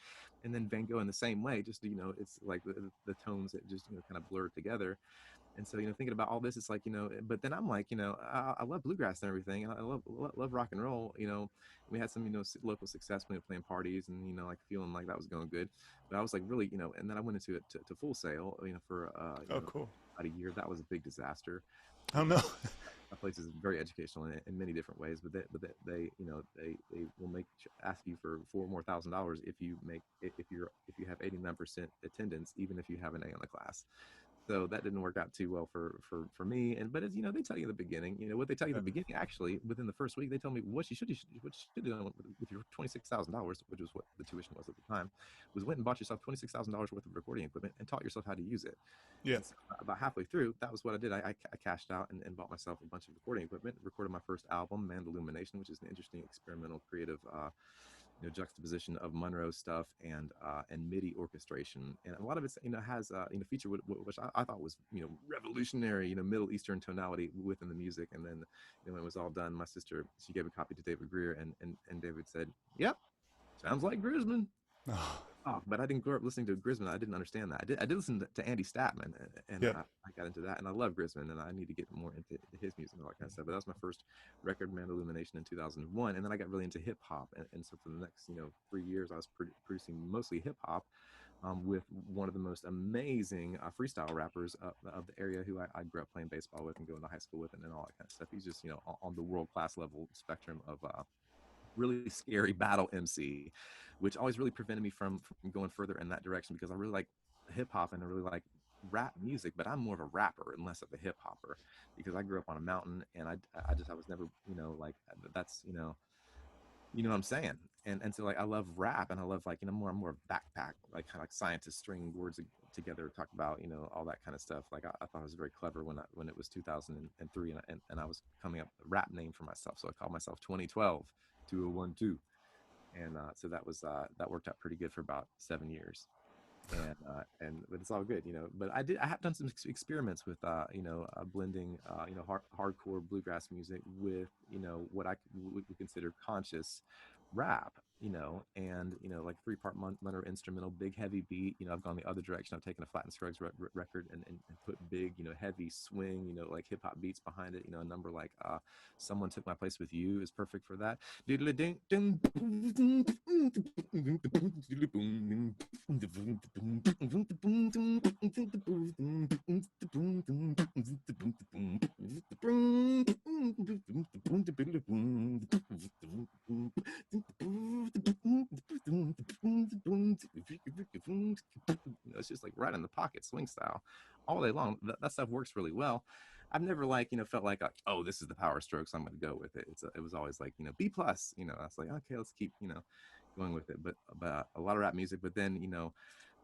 And then Van Gogh in the same way, just, you know, it's like the tones that just, you know, kind of blur together. And so, you know, thinking about all this, it's like, you know, but then I'm like, you know, I love bluegrass and everything, and I love rock and roll. You know, we had some, you know, local success when we were playing parties, and, you know, like feeling like that was going good. But I was like, really, you know, and then I went into it to Full Sail, you know, for you Oh, know, cool. about a year. That was a big disaster. Oh no. That place is very educational in many different ways, but they you know, they will ask you for $4,000 if you if you have 89% attendance, even if you have an A on the class. So that didn't work out too well for me. And but as you know, they tell you in the beginning, you know, what they tell you in the beginning, actually within the first week, they told me what you should do with your $26,000, which was what the tuition was at the time, was went and bought yourself $26,000 worth of recording equipment and taught yourself how to use it. Yeah. And so about halfway through, that was what I did. I cashed out and bought myself a bunch of recording equipment, recorded my first album, Mandillumination, which is an interesting experimental creative juxtaposition of Monroe stuff and MIDI orchestration, and a lot of it has feature which I thought was revolutionary, Middle Eastern tonality within the music. And then when it was all done, my sister, she gave a copy to David Greer, and David said, "Yep, sounds like Grisman." Oh, Oh, but I didn't grow up listening to Grisman. I didn't understand that. I did listen to Andy Statman, and yep. I got into that, and I love Grisman, and I need to get more into his music and all that kind of stuff. But that was my first record, Man Illumination, in 2001, and then I got really into hip hop, and so for the next 3 years, I was producing mostly hip hop, with one of the most amazing freestyle rappers of the area, who I grew up playing baseball with and going to high school with, and all that kind of stuff. He's just on the world class level spectrum of really scary battle MC, which always really prevented me from going further in that direction, because I really like hip hop and I really like rap music, but I'm more of a rapper and less of a hip hopper, because I grew up on a mountain, and I was never like that's what I'm saying. And so, like, I love rap, and I love, like, more backpack, like, kind of like scientists stringing words together, talk about all that kind of stuff. Like, I thought it was very clever when it was 2003, and I was coming up with a rap name for myself, so I called myself 2012 2012. And so that worked out pretty good for about 7 years. And but it's all good. But I have done some experiments with blending hardcore bluegrass music with what I would consider conscious rap, and like 3-part Monroe instrumental, big heavy beat. I've gone the other direction. I've taken a Flat and Scruggs record and put big heavy swing, like hip hop beats behind it. A number like Someone Took My Place with You is perfect for that. It's just like right in the pocket swing style all day long. That stuff works really well. I've never felt like, oh, this is the Power Strokes, I'm going to go with it. It was always like B plus. I was like, okay, let's keep going with it. But a lot of rap music. But then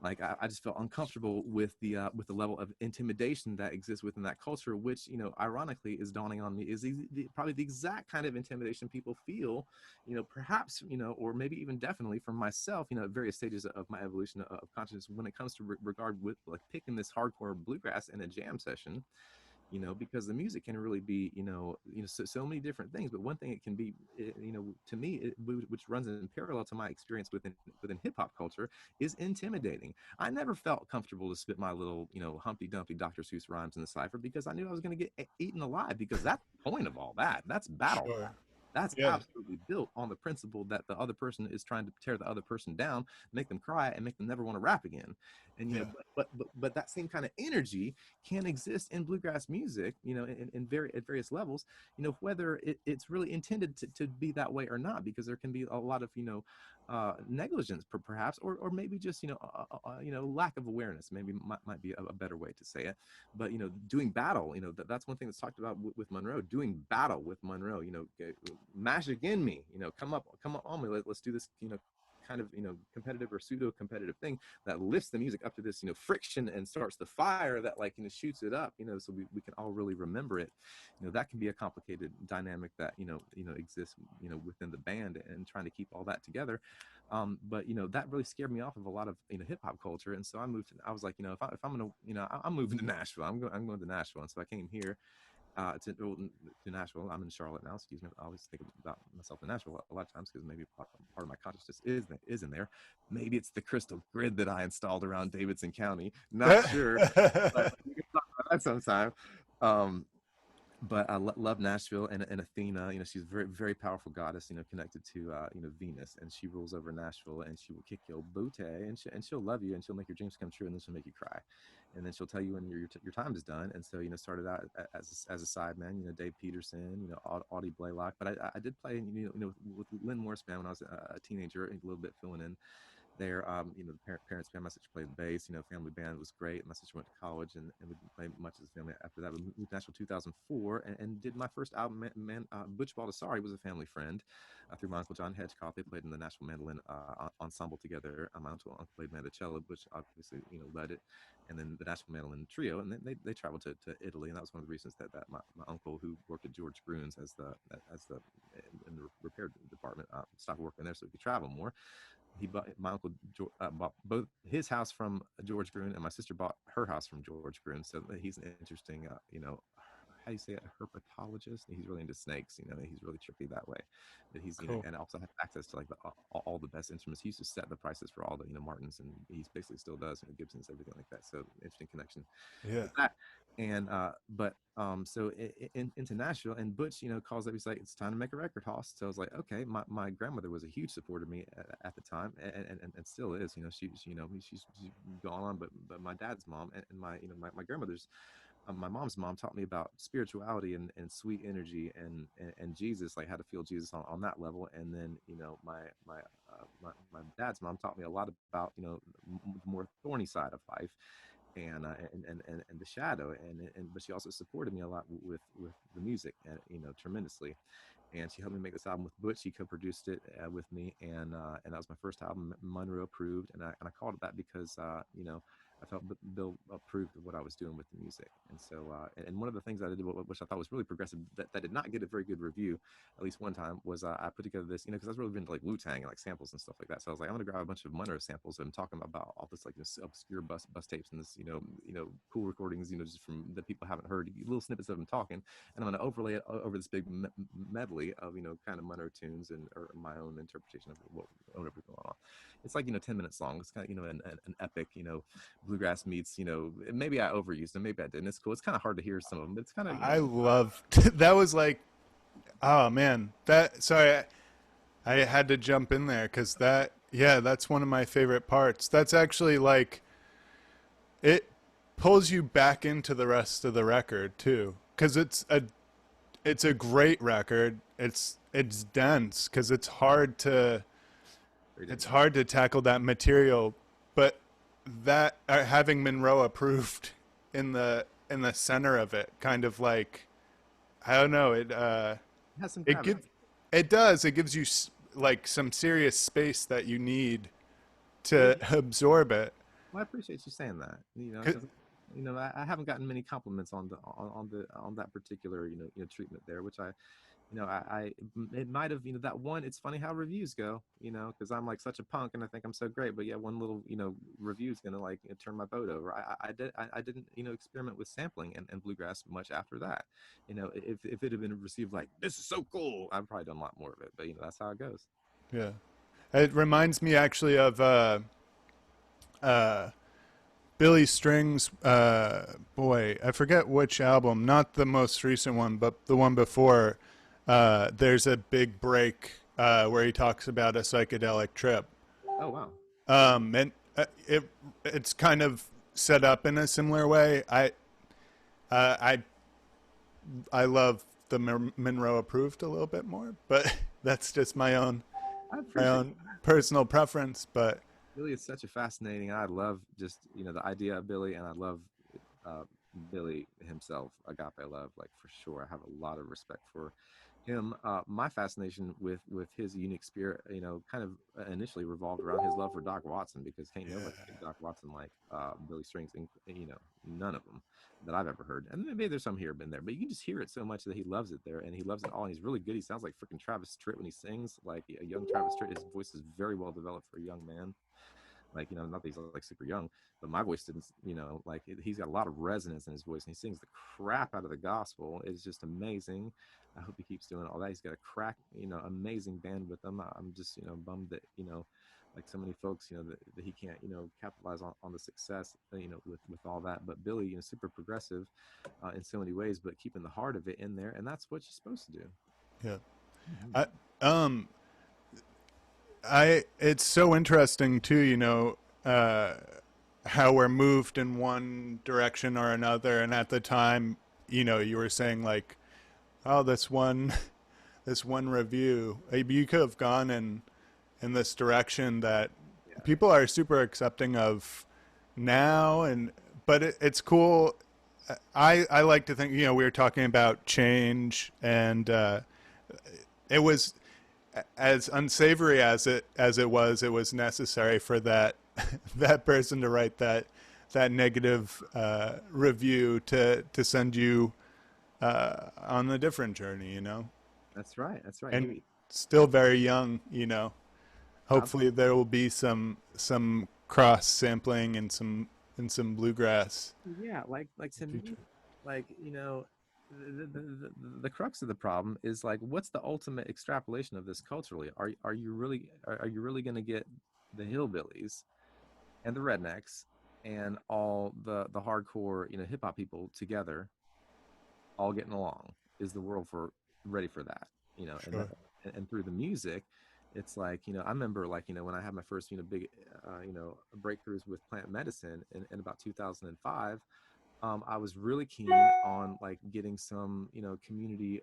like I just felt uncomfortable with the level of intimidation that exists within that culture, which ironically is dawning on me is probably the exact kind of intimidation people feel, perhaps or maybe even definitely from myself, at various stages of my evolution of consciousness, when it comes to regard with like picking this hardcore bluegrass in a jam session. Because the music can really be, so many different things. But one thing it can be, to me, which runs in parallel to my experience within hip hop culture, is intimidating. I never felt comfortable to spit my little, Humpty Dumpty Dr. Seuss rhymes in the cipher, because I knew I was going to get eaten alive. Because that's the point of all that. That's battle rap. Sure. That's Yeah. absolutely built on the principle that the other person is trying to tear the other person down, make them cry, and make them never want to rap again. And Yeah. but that same kind of energy can exist in bluegrass music, at various levels, whether it's really intended to be that way or not, because there can be a lot of negligence, perhaps, or maybe just lack of awareness. Maybe might be a better way to say it. But doing battle, that's one thing that's talked about with Monroe. Doing battle with Monroe, mash again me, come up on me. Let's do this, kind of competitive or pseudo competitive thing that lifts the music up to this friction and starts the fire that like shoots it up, so we can all really remember it. That can be a complicated dynamic that exists within the band, and trying to keep all that together. But that really scared me off of a lot of hip hop culture. And so I was like, if I'm gonna, I'm moving to Nashville. I'm going to Nashville. And so I came here to Nashville. I'm in Charlotte now. Excuse me. I always think about myself in Nashville a lot of times, because maybe part of my consciousness is in there. Maybe it's the crystal grid that I installed around Davidson County. Not sure, but we can talk about that sometime. Um, but I love Nashville, and Athena. She's a very, very powerful goddess. Connected to Venus, and she rules over Nashville, and she will kick your booty, and she'll love you, and she'll make your dreams come true, and then she'll make you cry, and then she'll tell you when your time is done. And so started out as a sideman, Dave Peterson, Audie Blaylock, but I did play with Lynn Morris band when I was a teenager, a little bit filling in. there. The parents band, my sister played the bass. Family band was great. My sister went to college, and we didn't play much as a family after that. We moved to Nashville 2004, and did my first album. Butch Baldassari was a family friend through my uncle John Hedgecock. They played in the Nashville Mandolin ensemble together. My uncle played mandocello. Butch obviously led it, and then the Nashville Mandolin Trio, and then they traveled to Italy, and that was one of the reasons that my uncle, who worked at George Gruhn's as the in the repair department, stopped working there so he could travel more. My uncle bought both his house from George Gruen, and my sister bought her house from George Gruen. So he's an interesting, how do you say it, a herpetologist. He's really into snakes. He's really trippy that way. But he's Cool. and also has access to like all the best instruments. He used to set the prices for all the Martins, and he basically still does. Gibsons, everything like that. So interesting connection Yeah. with that. And so into Nashville, and Butch calls up. He's like, it's time to make a record, Hoss. So I was like, okay. My grandmother was a huge supporter of me at the time, and still is. She's gone on, but my dad's mom and my grandmother's my mom's mom taught me about spirituality and sweet energy and Jesus, like how to feel Jesus on that level. And then my dad's mom taught me a lot about the more thorny side of life, and the shadow, and but she also supported me a lot with the music, and tremendously. And she helped me make this album with Butch. He co-produced it with me, and that was my first album, Monroe approved, and I called it that because I felt Bill approved of what I was doing with the music. And so and one of the things I did, which I thought was really progressive, that did not get a very good review, at least one time, was I put together this, because I was really into like Wu-Tang and like samples and stuff like that. So I was like, I'm gonna grab a bunch of Monroe samples and talking about all this like this obscure bus tapes and this cool recordings, just from that people haven't heard, little snippets of them talking, and I'm going to overlay it over this big medley of kind of Monroe tunes and or my own interpretation of whatever's going on. It's like 10 minutes long. It's kind of an epic bluegrass meets maybe I overused them, maybe I didn't. It's cool. It's kind of hard to hear some of them, but it's kind of I love that. Was like, oh man, that. Sorry, I had to jump in there because that. Yeah, that's one of my favorite parts. That's actually like it pulls you back into the rest of the record too, because it's a great record. It's dense because it's hard to tackle that material, but that having Monroe approved in the center of it, kind of like, I don't know, has some it gravity. gives it does, it gives you like some serious space that you need to absorb it. Well, I appreciate you saying that. 'Cause- Because I haven't gotten many compliments on that particular treatment there, which I it might have that one. It's funny how reviews go, because I'm like such a punk and I think I'm so great, but yeah, one little review is gonna like turn my boat over. I didn't experiment with sampling and bluegrass much after that. If it had been received like this is so cool, I've probably done a lot more of it. But that's how it goes. yeah, it reminds me actually of uh, Billy Strings, boy, I forget which album, not the most recent one, but the one before. There's a big break where he talks about a psychedelic trip, Oh wow. and it's kind of set up in a similar way. Uh, I I love the Monroe approved a little bit more, but that's just I my appreciate own personal preference. But Billy is such a fascinating. I love just the idea of Billy, and I love uh, Billy himself. Agape love, like for sure. I have a lot of respect for him. My fascination with his unique spirit, kind of initially revolved around his love for Doc Watson, because can't yeah, nobody take Doc Watson like Billy Strings, and none of them that I've ever heard. And maybe there's some here, been there, but you can just hear it so much that he loves it there, and he loves it all. And he's really good. He sounds like freaking Travis Tritt when he sings, like a young Travis Tritt. His voice is very well developed for a young man. Like not that he's like super young, but my voice didn't, like he's got a lot of resonance in his voice, and he sings the crap out of the gospel. It's just amazing. I hope he keeps doing all that. He's got a amazing band with him. I'm just bummed that like so many folks that he can't capitalize on the success with all that. But Billy, super progressive in so many ways, but keeping the heart of it in there, and that's what you're supposed to do. yeah. Mm-hmm. I it's so interesting too, how we're moved in one direction or another. And at the time, you were saying like, oh, this one review, maybe you could have gone in this direction that people are super accepting of now, and but it's cool. I like to think, we were talking about change, and it was as unsavory as it was necessary for that that person to write that negative review to send you on a different journey, That's right. That's right. and still very young, I'm, Hopefully there will be some cross sampling and some bluegrass yeah, like to me, future. like the crux of the problem is like, what's the ultimate extrapolation of this culturally? Are you really going to get the hillbillies and the rednecks and all the hardcore hip hop people together all getting along? Is the world for ready for that? And Sure. and through the music, it's like, I remember, like, when I had my first big breakthroughs with plant medicine in about 2005. I was really keen on like getting some community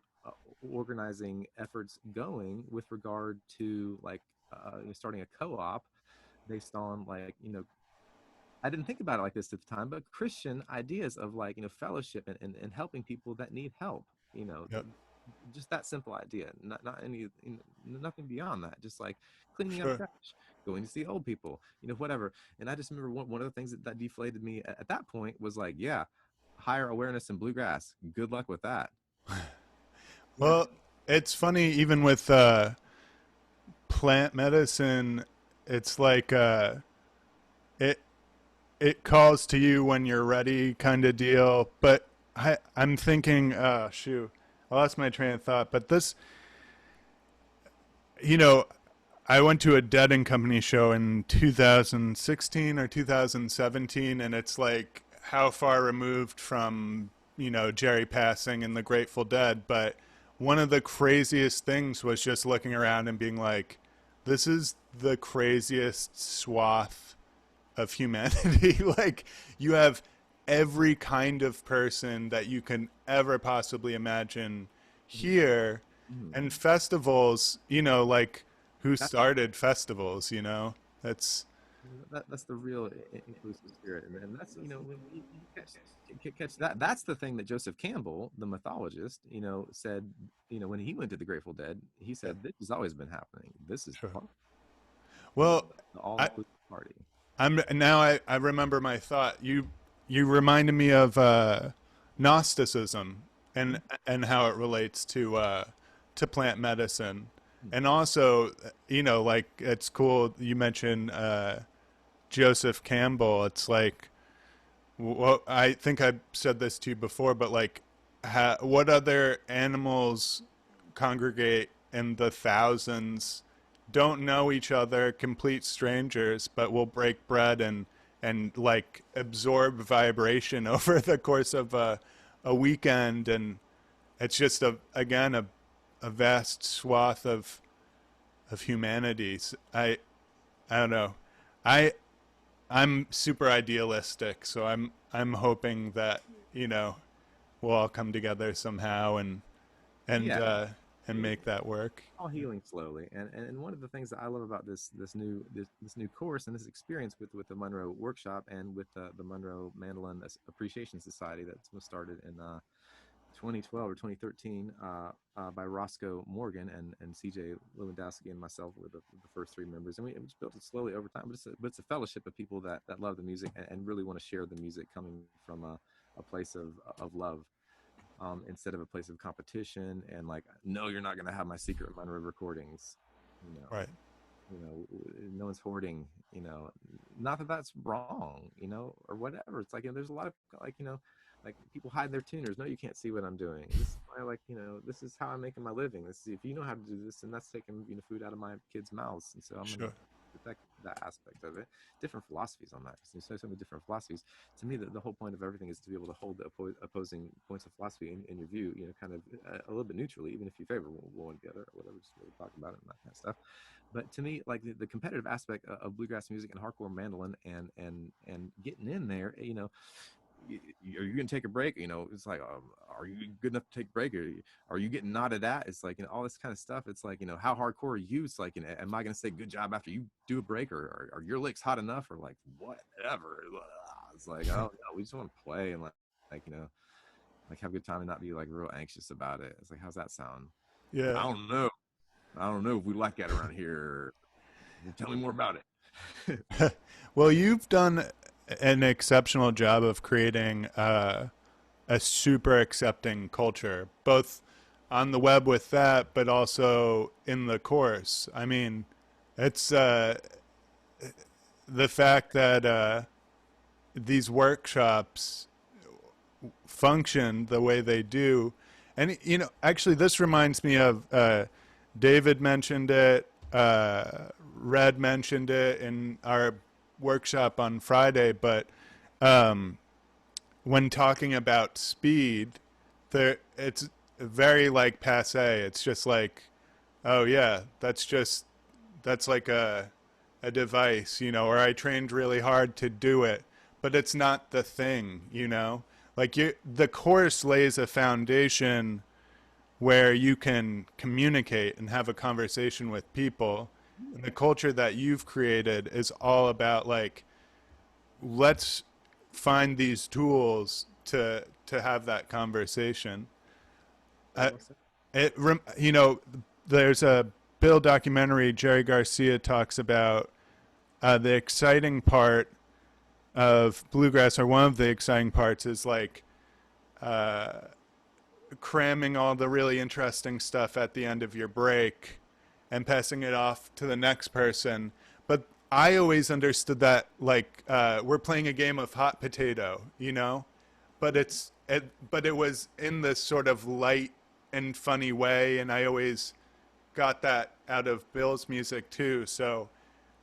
organizing efforts going with regard to like starting a co-op based on like I didn't think about it like this at the time, but Christian ideas of like, fellowship and helping people that need help, you know, Yep. just that simple idea, not any, nothing beyond that, just like cleaning up Sure. trash, going to see old people, whatever. And I just remember one of the things that deflated me at that point was like, yeah, higher awareness in bluegrass. Good luck with that. Yeah. Well, it's funny even with plant medicine. It's like it it calls to you when you're ready, kind of deal. But I'm thinking, shoot, I lost my train of thought. But this, you know, I went to a Dead and Company show in 2016 or 2017, and it's like how far removed from, Jerry passing and the Grateful Dead. But one of the craziest things was just looking around and being like, this is the craziest swath of humanity. Like, you have every kind of person that you can ever possibly imagine here, Mhm. and festivals, like who That, started festivals, that's that's the real inclusive spirit, and that's when you catch that. That's the thing that Joseph Campbell, the mythologist, said. When he went to the Grateful Dead, he yeah, said, "This has always been happening. This is the sure. part. This is Well, the all I inclusive party." I'm now I remember my thought. You reminded me of Gnosticism and how it relates to plant medicine. And also, like it's cool you mentioned Joseph Campbell. It's like, well, I think I said this to you before, but like, what other animals congregate in the thousands, don't know each other, complete strangers, but will break bread and like absorb vibration over the course of a weekend, and it's just a vast swath of humanities. I don't know. I I'm super idealistic, so I'm hoping that we'll all come together somehow and Yeah, uh, and it, make that work. all healing slowly. And one of the things that I love about this new course and this experience with the Monroe workshop and with the Monroe Mandolin Appreciation Society that was started in 2012 or 2013 by Roscoe Morgan and CJ Lewandowski and myself were the first three members, and we just built it slowly over time. But it's a fellowship of people that love the music and really want to share the music coming from a place of love, instead of a place of competition and like, no, you're not going to have my secret Monroe recordings, you know, Right. no one's hoarding, not that that's wrong, or whatever. It's like, there's a lot of like, like people hide their tuners. No, you can't see what I'm doing. This is why, like, this is how I'm making my living. This is, if you know how to do this, and that's taking, food out of my kids' mouths. And so I'm going to Sure. protect that aspect of it. Different philosophies on that. So many different philosophies. To me, the whole point of everything is to be able to hold the opposing points of philosophy in your view, kind of a little bit neutrally, even if you favor one or the other or whatever, just really talk about it and that kind of stuff. But to me, like the competitive aspect of bluegrass music and hardcore mandolin and getting in there, are you gonna take a break? It's like, are you good enough to take a break? Are you getting nodded at? It's like, all this kind of stuff. It's like, how hardcore are you? It's like, am I gonna say good job after you do a break, or are your licks hot enough, or like whatever? It's like, oh no, we just want to play and like like have a good time and not be like real anxious about it. It's like, how's that sound? Yeah. I don't know. I don't know if we like that around here. Tell me more about it. Well, you've done an exceptional job of creating a super accepting culture, both on the web with that, but also in the course. I mean, it's the fact that these workshops function the way they do. And, actually, this reminds me of David mentioned it, Red mentioned it in our workshop on Friday, but um, when talking about speed, it's very like passe. It's just like, oh yeah, that's like a device, or I trained really hard to do it, but it's not the thing. Like the course lays a foundation where you can communicate and have a conversation with people. And the culture that you've created is all about like, let's find these tools to have that conversation. Very well said. It there's a Bill documentary. Jerry Garcia talks about the exciting part of bluegrass, or one of the exciting parts, is like uh, cramming all the really interesting stuff at the end of your break and passing it off to the next person. But I always understood that like we're playing a game of hot potato. But but it was in this sort of light and funny way, and I always got that out of Bill's music too. So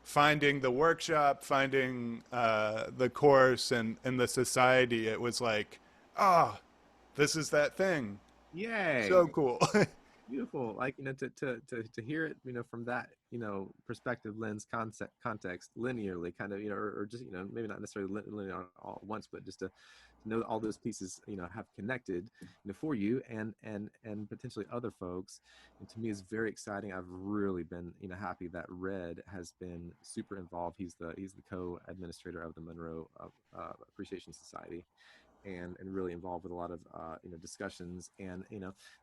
finding the workshop, finding the course, and the society, it was like, ah, oh, this is that thing. So Yay. cool. Beautiful. Like, to hear it, from that, perspective, lens, context, linearly, kind of, or just, maybe not necessarily linear all at once, but just to know all those pieces, have connected, for you and potentially other folks. And to me is very exciting. I've really been, happy that Red has been super involved. He's the co-administrator of the Monroe Appreciation Society, and really involved with a lot of discussions. And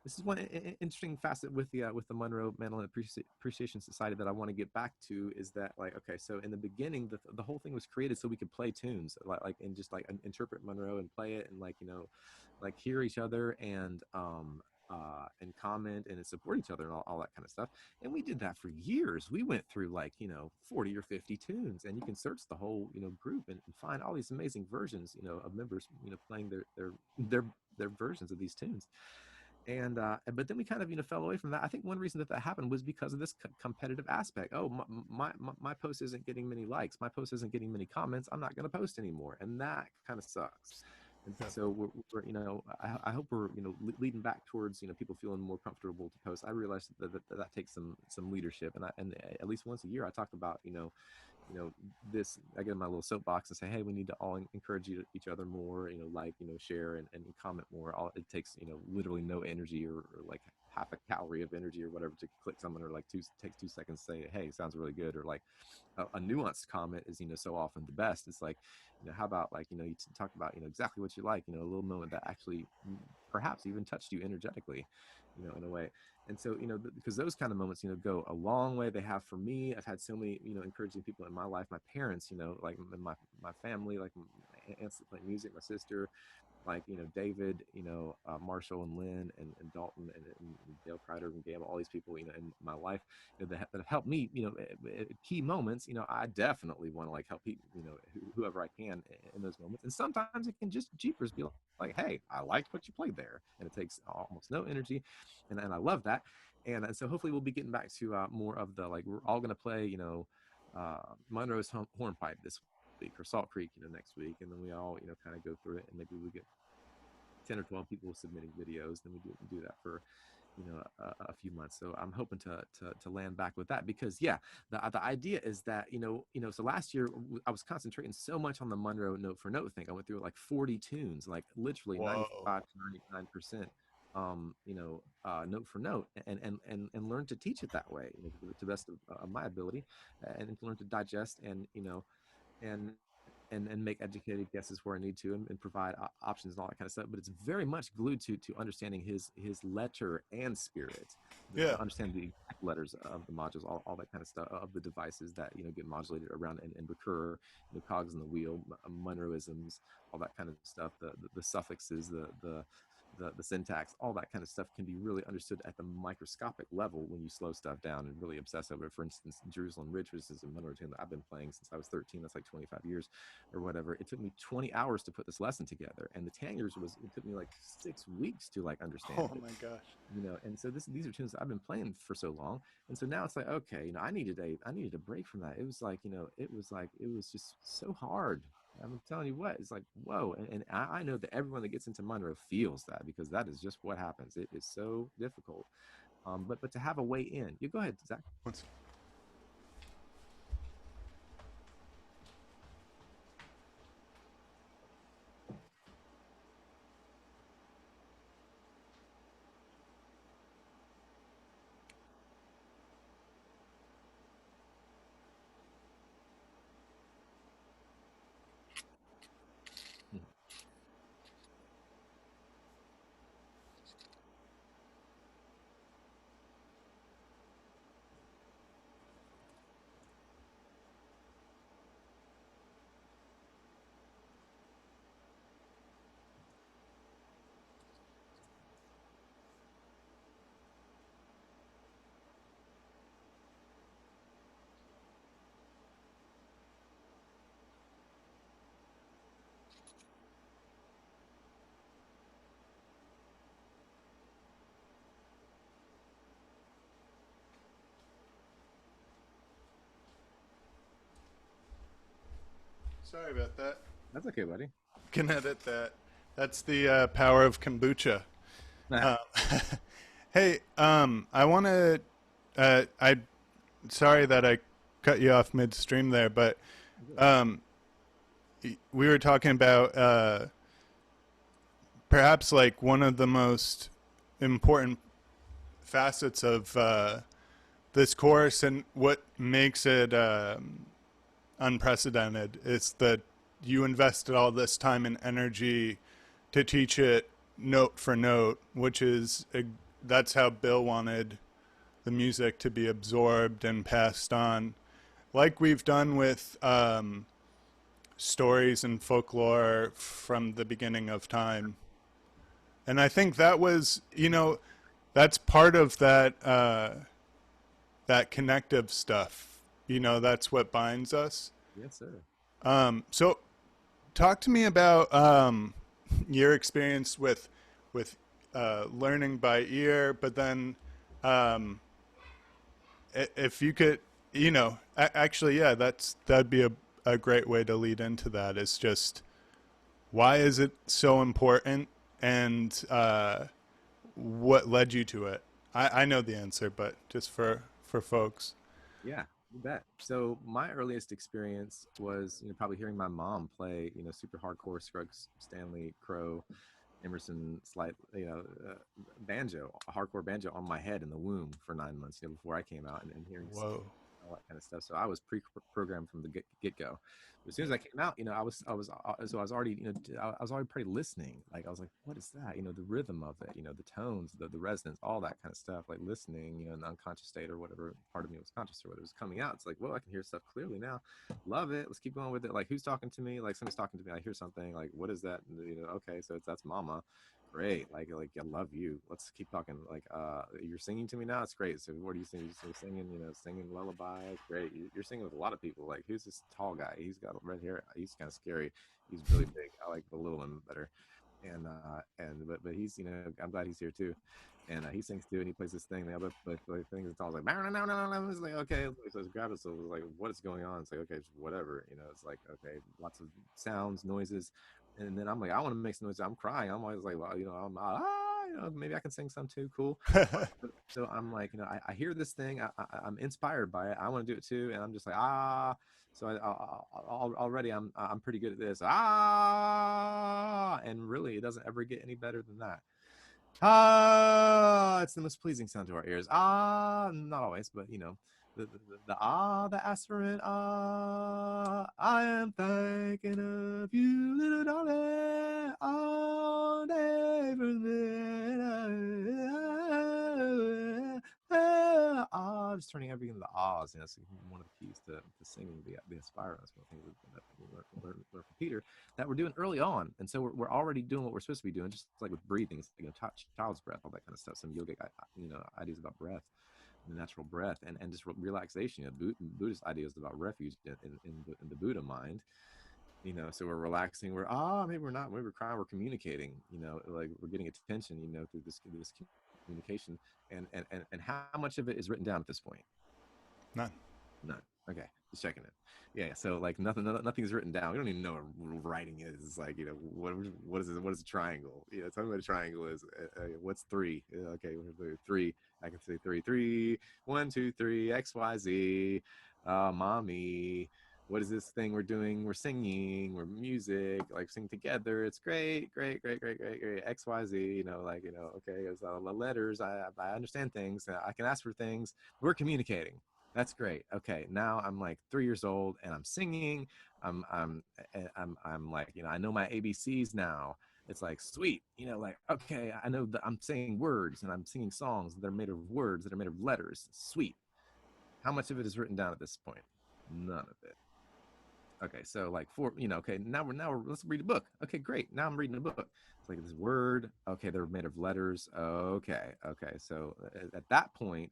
this is one interesting facet with the Monroe Mental Appreciation Society that I want to get back to, is that, like, okay, so in the beginning the whole thing was created so we could play tunes, like and just like interpret Monroe and play it, and like like hear each other, and comment and support each other, and all that kind of stuff. And we did that for years. We went through like 40 or 50 tunes, and you can search the whole group, and find all these amazing versions of members playing their versions of these tunes. And but then we kind of fell away from that. I think one reason that happened was because of this competitive aspect. Oh, my post isn't getting many likes, my post isn't getting many comments, I'm not going to post anymore, and that kind of sucks. And so we're I hope we're leading back towards people feeling more comfortable to post. I realize that takes some leadership, and at least once a year I talk about this. I get in my little soapbox and say, hey, we need to all encourage each other more, like, share, and comment more. All it takes, literally no energy, or like half a calorie of energy or whatever, to click someone, or like takes 2 seconds to say, hey, sounds really good. Or like a nuanced comment is so often the best. It's like, how about, like, you talk about exactly what you like, a little moment that actually perhaps even touched you energetically, in a way. And so because those kind of moments go a long way. They have for me. I've had so many encouraging people in my life. My parents, like my family, like my aunts that play music, my sister, like David, Marshall and Lynn, and Dalton, and Dale Kreider and Gail, all these people in my life, that have helped me at key moments. I definitely want to like help people, whoever I can in those moments. And sometimes it can just jeepers be like, hey, I liked what you played there, and it takes almost no energy, and I love that. And so hopefully we'll be getting back to more of the, like, we're all going to play Monroe's hornpipe this week, or Salt Creek next week, and then we all kind of go through it, and maybe we get 10 or 12 people submitting videos. Then we do that for a few months. So I'm hoping to land back with that because yeah, the idea is that so last year I was concentrating so much on the Monroe note for note thing. I went through like 40 tunes, like literally Whoa. 95 to 99%. Note for note, and learn to teach it that way, to the best of my ability, and to learn to digest and and make educated guesses where I need to, and provide options and all that kind of stuff. But it's very much glued to understanding his letter and spirit, Yeah. the understand the exact letters of the modules, all that kind of stuff of the devices that get modulated around and recur, cogs in the wheel, Monroeisms, all that kind of stuff, the suffixes, the syntax, all that kind of stuff can be really understood at the microscopic level when you slow stuff down and really obsess over it. For instance, Jerusalem Ridge, which is a Monroe tune that I've been playing since I was 13. That's like 25 years or whatever. It took me 20 hours to put this lesson together, and the Tangers it took me like 6 weeks to like understand Oh it. my gosh. And so these are tunes that I've been playing for so long, and so now it's like, okay, I needed a break from that. It was like, it was just so hard. I'm telling you what, it's like, whoa. And I know that everyone that gets into Monroe feels that, because that is just what happens. It is so difficult. But to have a way in, you go ahead, Zach. What's Sorry about that. That's okay, buddy. Can edit that. That's the power of kombucha. Nah. Um, hey, I want to. I sorry that I cut you off midstream there, but um, we were talking about perhaps like one of the most important facets of this course and what makes it unprecedented is that you invested all this time and energy to teach it note for note, which is that's how Bill wanted the music to be absorbed and passed on, like we've done with stories and folklore from the beginning of time. And I think that was, that's part of that connective stuff. That's what binds us. Yes, sir. So talk to me about your experience with learning by ear, but then um, if you could, actually, yeah, that'd be a great way to lead into that. Is just why is it so important, and what led you to it? I know the answer, but just for folks. Yeah, you bet. So my earliest experience was, probably hearing my mom play, super hardcore Scruggs, Stanley, Crow, Emerson, slight, banjo, a hardcore banjo on my head in the womb for 9 months, before I came out, and hearing Whoa. all that kind of stuff. So I was pre-programmed from the get go. But as soon as I came out, so I was already, I was already pretty listening. Like I was like, what is that? The rhythm of it, the tones, the resonance, all that kind of stuff. Like listening, in the unconscious state or whatever part of me was conscious or whether it was coming out. It's like, whoa, I can hear stuff clearly now. Love it. Let's keep going with it. Like who's talking to me? Like somebody's talking to me. I hear something. Like what is that? Okay, so that's Mama. Great. Like I love you. Let's keep talking. Like you're singing to me now. It's great. So what do you sing? You singing, singing lullaby. Great. You're singing with a lot of people. Like who's this tall guy? He's got red hair. He's kind of scary. He's really big. I like the little one better. But he's, I'm glad he's here too, and he sings too, and he plays this thing. The other play things. It's all like no, no, no, no. It's like okay, so it's grab it. So it's like what is going on? It's like okay, just whatever. It's like okay, lots of sounds, noises, and then I'm like I want to make some noise. I'm crying. I'm always like well, I'm maybe I can sing some too. Cool. So I'm like, I hear this thing, I'm inspired by it. I want to do it too, and I'm just like, ah. So already I'm pretty good at this, ah. And really, it doesn't ever get any better than that. Ah, it's the most pleasing sound to our ears. Ah, not always, but the ah, the aspirant ah. I am thinking of you, little darling, all day for me. Ah, just turning everything into ahs. It's one of the keys to singing the aspirant. That's one of the things that we learn from Peter that we're doing early on, and so we're already doing what we're supposed to be doing, just like with breathing, child's breath, all that kind of stuff. Some yogic, ideas about breath, the natural breath, and just relaxation. Buddhist ideas about refuge in the Buddha mind. So we're relaxing. Maybe we're not. Maybe we're crying. We're communicating. Like we're getting attention. Through this communication, and how much of it is written down at this point? None. None. Okay, just checking it. Yeah, so like nothing is written down. We don't even know what writing is. It's like what is it? What is a triangle? Tell me what a triangle is. What's three? Okay, three. I can say three. Three. 1, 2, 3. XYZ. Mommy. What is this thing we're doing? We're singing. We're music. Like sing together. It's great, great, great, great, great, great. XYZ. Okay. It's letters. I understand things. I can ask for things. We're communicating. That's great. Okay, now I'm like 3 years old and I'm singing. I'm like, I know my ABCs now. It's like sweet, like okay, I know that I'm saying words and I'm singing songs that are made of words that are made of letters. Sweet. How much of it is written down at this point? None of it. Okay, so like okay, now we're let's read a book. Okay, great. Now I'm reading a book. It's like this word. Okay, they're made of letters. Okay. So at that point,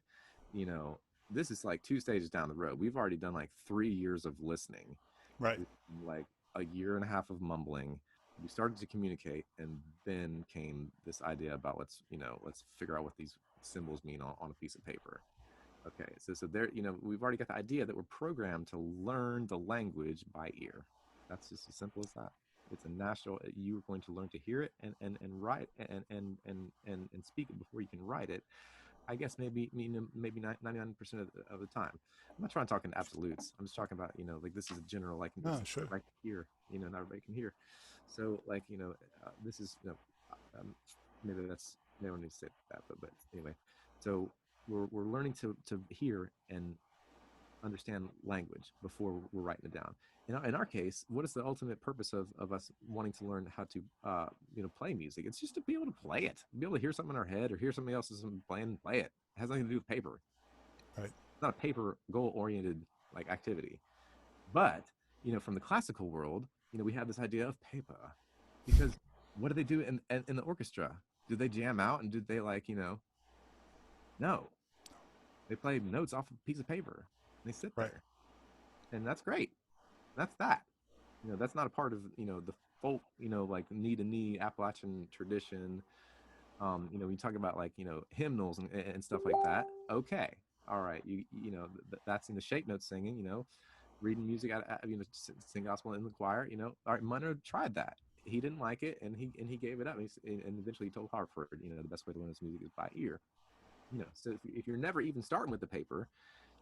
you know, this is like 2 stages down the road. We've already done like 3 years of listening, Right. like a year and a half of mumbling. We started to communicate, and then came this idea about let's figure out what these symbols mean on a piece of paper. Okay, so there, we've already got the idea that we're programmed to learn the language by ear. That's just as simple as that. It's a natural. You're going to learn to hear it and write and speak it before you can write it. I guess maybe 99% of the time. I'm not trying to talk in absolutes. I'm just talking about like this is a general like this Oh, is sure. everybody can hear. Not everybody can hear. So like this is maybe that's maybe I don't need to say that, but anyway. So we're learning to hear and understand language before we're writing it down. In our case, what is the ultimate purpose of us wanting to learn how to play music? It's just to be able to play it, be able to hear something in our head or hear somebody else is playing and play it. It has nothing to do with paper. Right. It's not a paper goal oriented like activity. But from the classical world, we have this idea of paper because what do they do in the orchestra? Do they jam out and do they like no, they play notes off a piece of paper. And they sit Right. there, and that's great. That's that. That's not a part of the folk like knee to knee Appalachian tradition. We talk about like hymnals and stuff like that. Okay, all right, that's in the shape note singing. Reading music sing gospel in the choir. All right, Munro tried that. He didn't like it, and he gave it up. And eventually he told Hartford, the best way to learn this music is by ear. So if you're never even starting with the paper,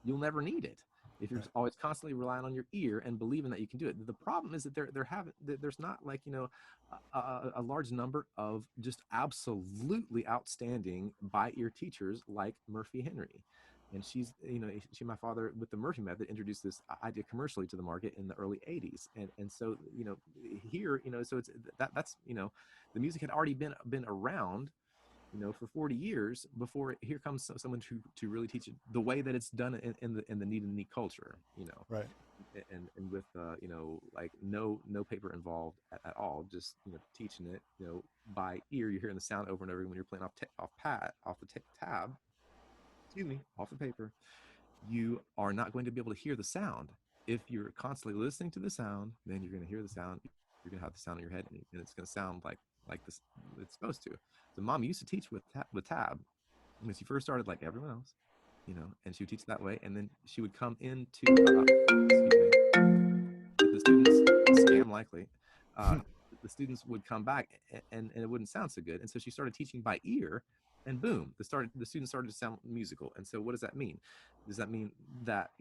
you'll never need it. If you're Right. always constantly relying on your ear and believing that you can do it, the problem is that there's not like a large number of just absolutely outstanding by ear teachers like Murphy Henry, and my father with the Murphy method introduced this idea commercially to the market in the early 80s, and so here so it's that's the music had already been around for 40 years before here comes someone to really teach it the way that it's done in the neat and neat culture, Right. and with like no paper involved at all, just teaching it by ear. You're hearing the sound over and over when you're playing off the tab, excuse me, off the paper. You are not going to be able to hear the sound. If you're constantly listening to the sound, then you're going to hear the sound. You're going to have the sound in your head, and it's going to sound like like this it's supposed to. So mom used to teach with tab when she first started, like everyone else, and she would teach that way, and then she would come into excuse me, the students, scam likely, uh, the students would come back, and it wouldn't sound so good, and so she started teaching by ear, and boom, the students started to sound musical. And so what does that mean? Does that mean that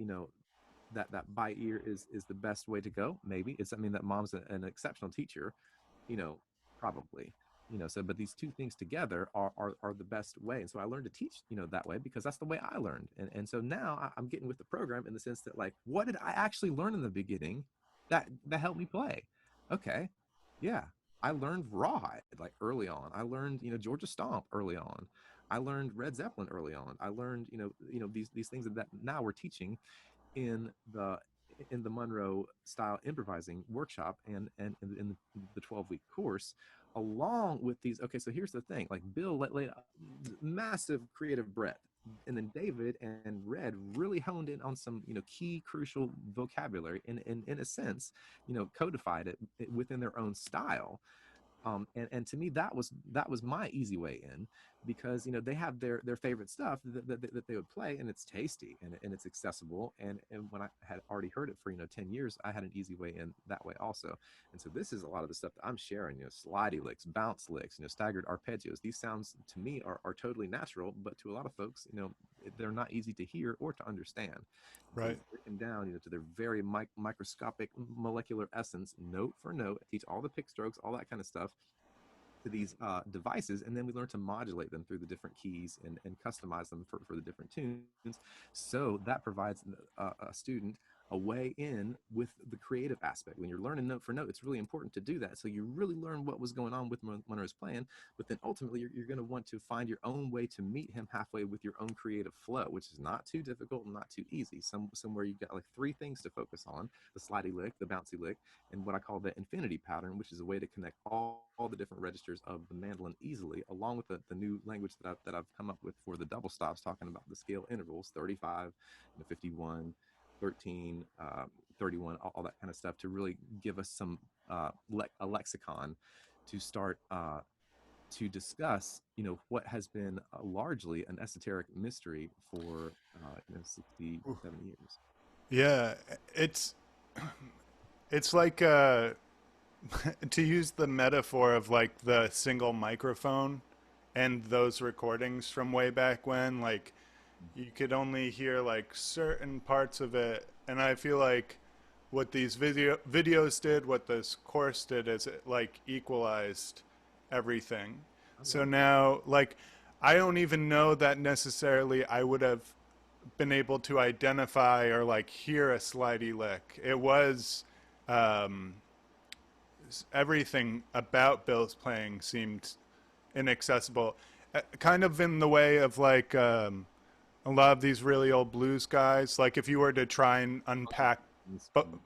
that by ear is the best way to go? Maybe. Does that mean that mom's an exceptional teacher? you know Probably. So but these two things together are the best way. And so I learned to teach that way, because that's the way I learned. And so now I'm getting with the program, in the sense that, like, what did I actually learn in the beginning that helped me play? Okay, yeah, I learned rawhide, like, early on. I learned Georgia Stomp early on. I learned Red Zeppelin early on. I learned these things that now we're teaching in the Monroe style improvising workshop, and in the 12-week course, along with these. Okay, so here's the thing: like, Bill laid a massive creative breadth, and then David and Red really honed in on some key crucial vocabulary, and in a sense codified it within their own style. And to me, that was my easy way in, because they have their favorite stuff that they would play, and it's tasty, and it's accessible. And when I had already heard it for 10 years, I had an easy way in that way also. And so this is a lot of the stuff that I'm sharing, slidey licks, bounce licks, staggered arpeggios. These sounds to me are totally natural, but to a lot of folks, they're not easy to hear or to understand. And so we Right. break them down, to their very microscopic molecular essence, note for note. I teach all the pick strokes, all that kind of stuff, to these devices, and then we learn to modulate them through the different keys, and customize them for the different tunes. So that provides a student a way in with the creative aspect. When you're learning note for note, it's really important to do that, so you really learn what was going on with Monroe's plan. But then ultimately, you're going to want to find your own way to meet him halfway with your own creative flow, which is not too difficult and not too easy. Somewhere you've got like three things to focus on: the slidey lick, the bouncy lick, and what I call the infinity pattern, which is a way to connect all the different registers of the mandolin easily, along with the new language that I've come up with for the double stops, talking about the scale intervals: 35, 51, 13, 31, all that kind of stuff, to really give us some a lexicon to start to discuss what has been largely an esoteric mystery for 60, 70 years. Yeah, it's it's like to use the metaphor of like the single microphone and those recordings from way back when, like you could only hear like certain parts of it, and I feel like what these videos did, what this course did, is it like equalized everything. Oh So yeah. now, like, I don't even know that necessarily I would have been able to identify or like hear a slidey lick. It was um, everything about Bill's playing seemed inaccessible, kind of in the way of like a lot of these really old blues guys. Like if you were to try and unpack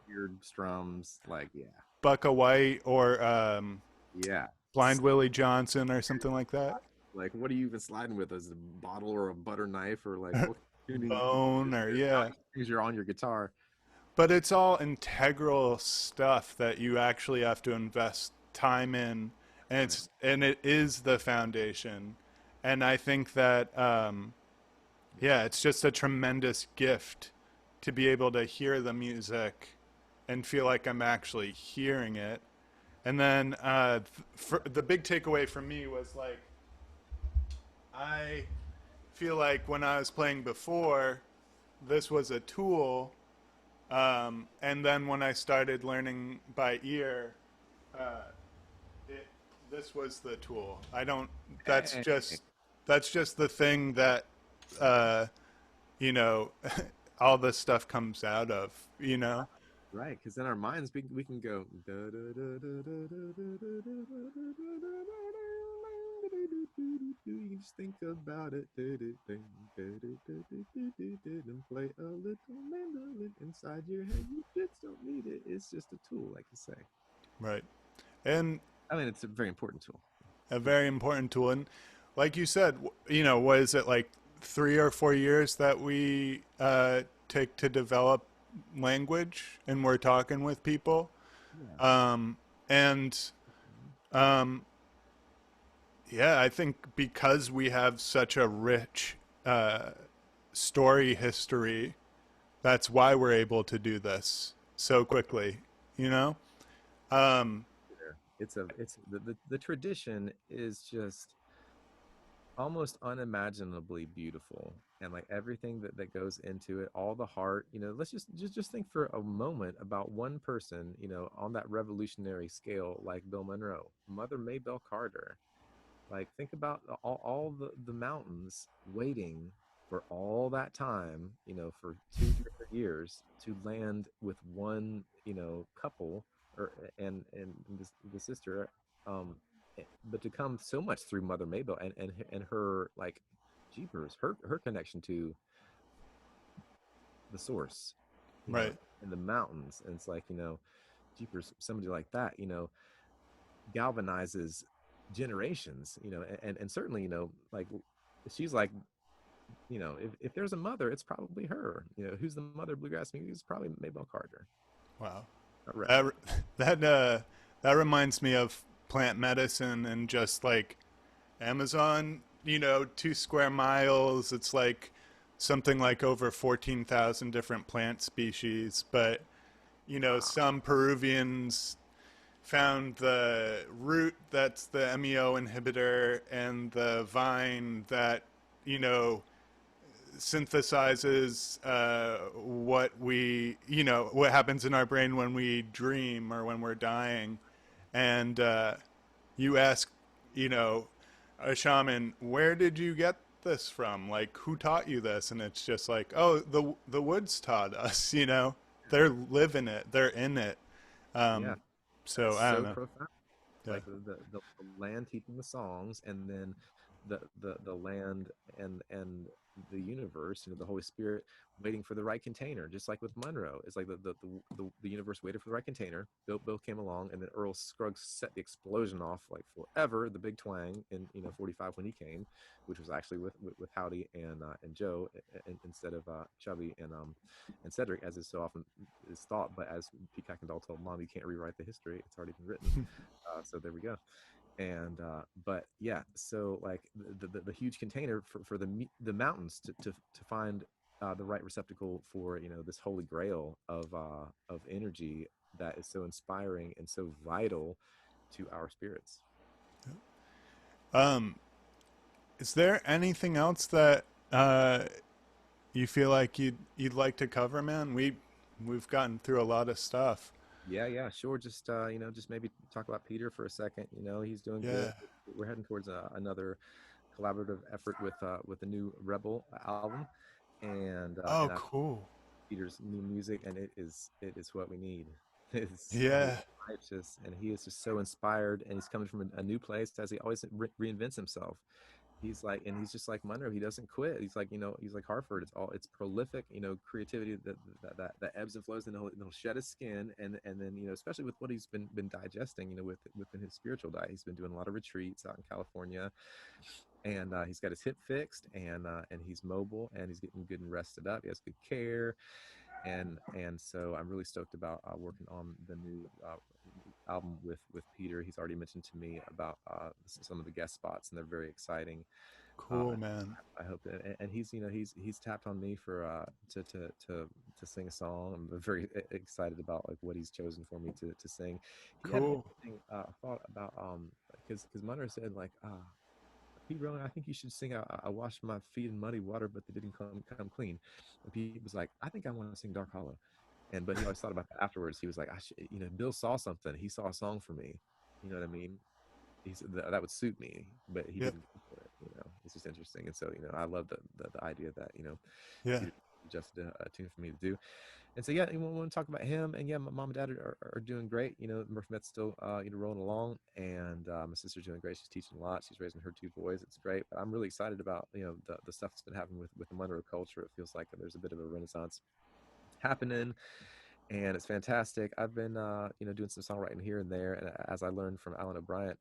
Weird strums, like, yeah. Bucka White or Yeah. Blind Willie Johnson or something like that, Like, what are you even sliding with? Is it a bottle or a butter knife, or like what tuning Bone or yeah. you're on your guitar? But it's all integral stuff that you actually have to invest time in, and Right. it is the foundation. And I think that yeah, it's just a tremendous gift to be able to hear the music and feel like I'm actually hearing it. And then for the big takeaway for me was like I feel like when I was playing before, this was a tool. And then when I started learning by ear, uh, it, this was the tool. I don't. Hey, That's just the thing that uh, you know all this stuff comes out of. You know. right, because in our minds we can go you can just think about it and play a little mandolin inside your head. You just don't need it. It's just a tool, like you say. Right. And I mean, it's a very important tool. a very important tool. And like you said, you know, what is it like 3 or 4 years that we take to develop language, and we're talking with people, Yeah. and um, Yeah, I think because we have such a rich uh, story history, that's why we're able to do this so quickly. You know? Um, There. It's the tradition is just almost unimaginably beautiful, and like everything that goes into it, all the heart, let's just think for a moment about one person, on that revolutionary scale, like Bill Monroe, Mother Maybelle Carter. Like, think about all the mountains waiting for all that time, for 2 300 years to land with one, couple, or and the sister, but to come so much through Mother Maybelle and her, like, jeepers, her connection to the source, right, in the mountains. And it's like, jeepers, somebody like that, galvanizes generations, and certainly, like, she's like, if there's a mother, it's probably her. Who's the mother of bluegrass music? It's probably Maybelle Carter. wow. Right. That that that reminds me of plant medicine and just like Amazon. 2 square miles. It's like something like over 14,000 different plant species, but Wow. some Peruvians found the root that's the MEO inhibitor and the vine that you know synthesizes what happens in our brain when we dream or when we're dying. And you ask, you know, a shaman, where did you get this from? Like, who taught you this? And it's just like, oh, the woods taught us. They're living it, they're in it. Yeah, Um, so that's I don't so know. profound. Yeah, Like the land teaching the songs, and then the land and the universe, the Holy Spirit waiting for the right container, just like with Monroe. It's like the universe waited for the right container. Bill came along, and then Earl Scruggs set the explosion off, like, forever, the big twang in 45 when he came, which was actually with Howdy and Joe, instead of Chubby and Cedric, as is so often is thought. But as Peacock and Doll told Mom, you can't rewrite the history, it's already been written. So there we go. And but yeah, so like the huge container for the mountains to find the right receptacle for, this holy grail of energy that is so inspiring and so vital to our spirits. um, is there anything else that uh, you feel like you'd like to cover, man? We've gotten through a lot of stuff. Yeah, yeah, sure. Just just maybe talk about Peter for a second. He's doing good. Yeah. We're heading towards another collaborative effort with the new Rebel album, and Oh, I cool. Peter's new music, and it is what we need. His Yeah. life just, and he is just so inspired, and he's coming from a new place, as he always reinvents himself. He's like, and he's just like Monroe. He doesn't quit. He's like, he's like Harford. It's prolific, creativity that ebbs and flows, and he'll shed his skin, and then, especially with what he's been digesting, within his spiritual diet. He's been doing a lot of retreats out in California, and he's got his hip fixed, and he's mobile, and he's getting good and rested up. He has good care, and so I'm really stoked about working on the new album with Peter. He's already mentioned to me about some of the guest spots, and they're very exciting. Uh, Cool, man. I hope that, and he's tapped on me for to sing a song. I'm very excited about, like, what he's chosen for me to sing. He had an Cool. interesting thought about, because Munner said, like, Pete Rowan, I think you should sing. I washed my feet in muddy water, but they didn't come clean. And Pete was like, I think I want to sing Dark Hollow. But he always thought about that afterwards. He was like, Bill saw something. He saw a song for me. You know what I mean? He said that would suit me, but he Yep. didn't go for it. It's just interesting. And so, I love the idea that, Yeah. Peter suggested a tune for me to do. And so, yeah, we want to talk about him. And yeah, my mom and dad are doing great. Murphy Met's still rolling along, and my sister's doing great. She's teaching a lot. She's raising her two boys. It's great. But I'm really excited about, the stuff that's been happening with the Monroe culture. It feels like there's a bit of a renaissance happening, and it's fantastic. I've been, doing some songwriting here and there, and as I learned from Alan O'Brien,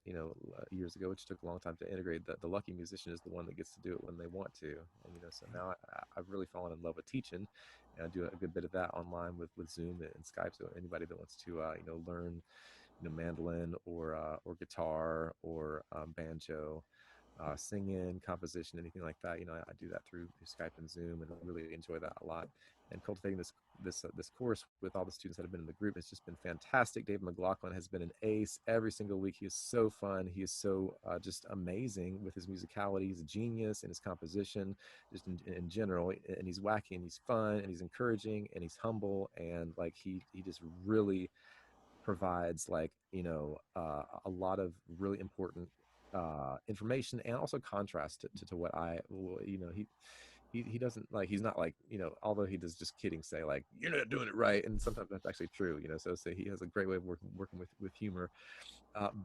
years ago, which took a long time to integrate, that the lucky musician is the one that gets to do it when they want to. And so now I've really fallen in love with teaching, and I do a good bit of that online with Zoom and Skype. So anybody that wants to, learn mandolin or guitar or banjo, singing, composition, anything like that. I do that through Skype and Zoom, and I really enjoy that a lot. And cultivating this course with all the students that have been in the group, it's just been fantastic. David McLaughlin has been an ace every single week. He is so fun. He is so just amazing with his musicality. He's a genius in his composition, just in general. And he's wacky and he's fun and he's encouraging and he's humble, and like he just really provides like a lot of really important information and also contrast to what he doesn't like. He's not like, although he does just kidding say like you're not doing it right, and sometimes that's actually true. So he has a great way of working with humor,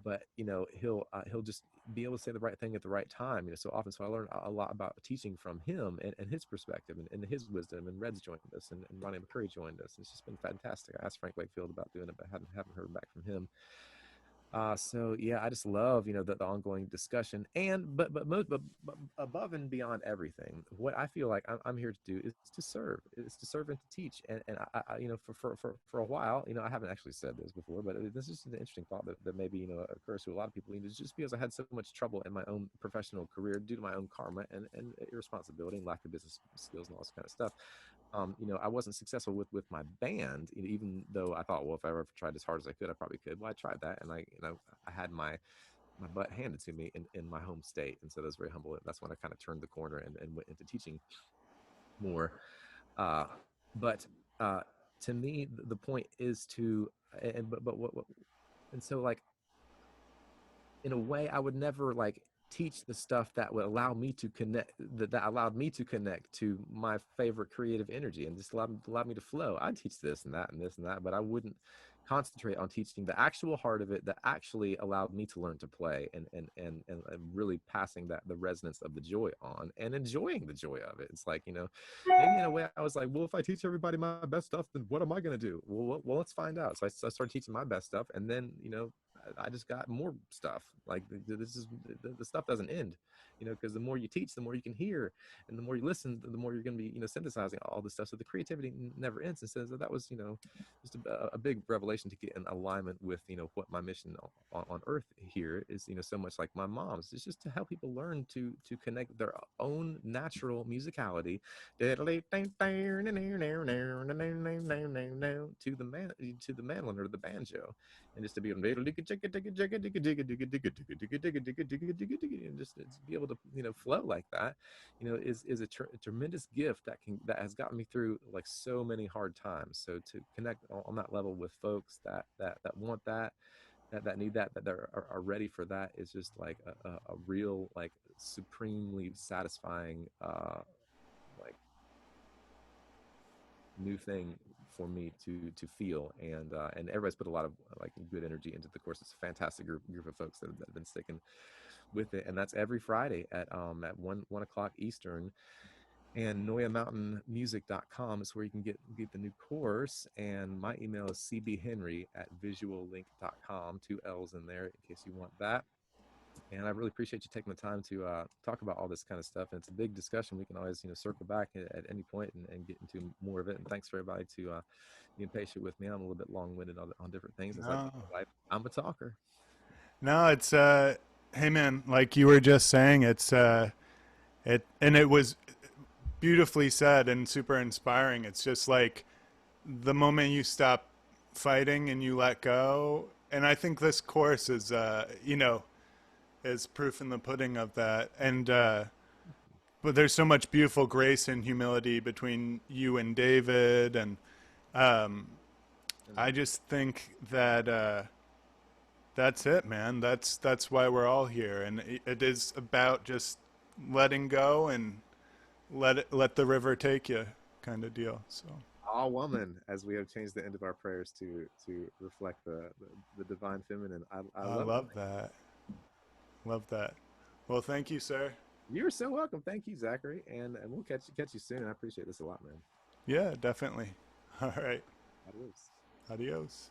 but he'll just be able to say the right thing at the right time, so often. So I learned a lot about teaching from him and his perspective and his wisdom. And Red's joined us, and Ronnie McCurry joined us. It's just been fantastic. I asked Frank Wakefield about doing it, but haven't heard back from him. So yeah, I just love the ongoing discussion, and but above and beyond everything, what I feel like I'm here to do is to serve and to teach. And I for a while, I haven't actually said this before, but this is an interesting thought that maybe occurs to a lot of people. Just because I had so much trouble in my own professional career due to my own karma and irresponsibility and lack of business skills and all this kind of stuff. I wasn't successful with my band, even though I thought, well, if I ever tried as hard as I could, I probably could. Well, I tried that, and I had my butt handed to me in my home state, and so that was very humble. And that's when I kind of turned the corner and went into teaching more. Uh, but to me, the point is to, but what, and so like in a way, I would never like teach the stuff that would allow me to connect, that allowed me to connect to my favorite creative energy and just allowed me to flow. I'd teach this and that and this and that, but I wouldn't concentrate on teaching the actual heart of it that actually allowed me to learn to play and really passing that the resonance of the joy on and enjoying the joy of it. It's like, maybe in a way I was like, well, if I teach everybody my best stuff, then what am I going to do? Well, let's find out. So I started teaching my best stuff, and then I just got more stuff. Like this is the stuff doesn't end, because the more you teach, the more you can hear, and the more you listen, the more you're going to be, synthesizing all this stuff. So the creativity never ends. And so that was, just a big revelation to get in alignment with, what my mission on earth here is, so much like my mom's. It's just to help people learn to connect their own natural musicality to the mandolin or the banjo, and just to be able to just be able to flow like that, is a tremendous gift that has gotten me through like so many hard times. So to connect on that level with folks that want that need that are ready for that is just like a real like supremely satisfying like new thing for me to feel. And everybody's put a lot of like good energy into the course. It's a fantastic group of folks that have been sticking with it, and that's every Friday at 1 o'clock Eastern. And noyamountainmusic.com is where you can get the new course. And my email is cbhenry@visuallink.com, 2 L's in there in case you want that. And I really appreciate you taking the time to talk about all this kind of stuff. And it's a big discussion. We can always, circle back at any point and get into more of it. And thanks for everybody to being patient with me. I'm a little bit long-winded on different things. It's like No, life. I'm a talker. no, it's hey man, like you were just saying, it's it was beautifully said and super inspiring. It's just like the moment you stop fighting and you let go. And I think this course is, is proof in the pudding of that. And but there's so much beautiful grace and humility between you and David, and um, I just think that that's it, man. That's why we're all here, and it is about just letting go and let the river take you, kind of deal. So All woman, as we have changed the end of our prayers to reflect the divine feminine. I I love it. love that. Love that. Well, thank you, sir. You're so welcome. Thank you, Zachary, and we'll catch you soon. I appreciate this a lot, man. Yeah, definitely. All right. Adios. Adios.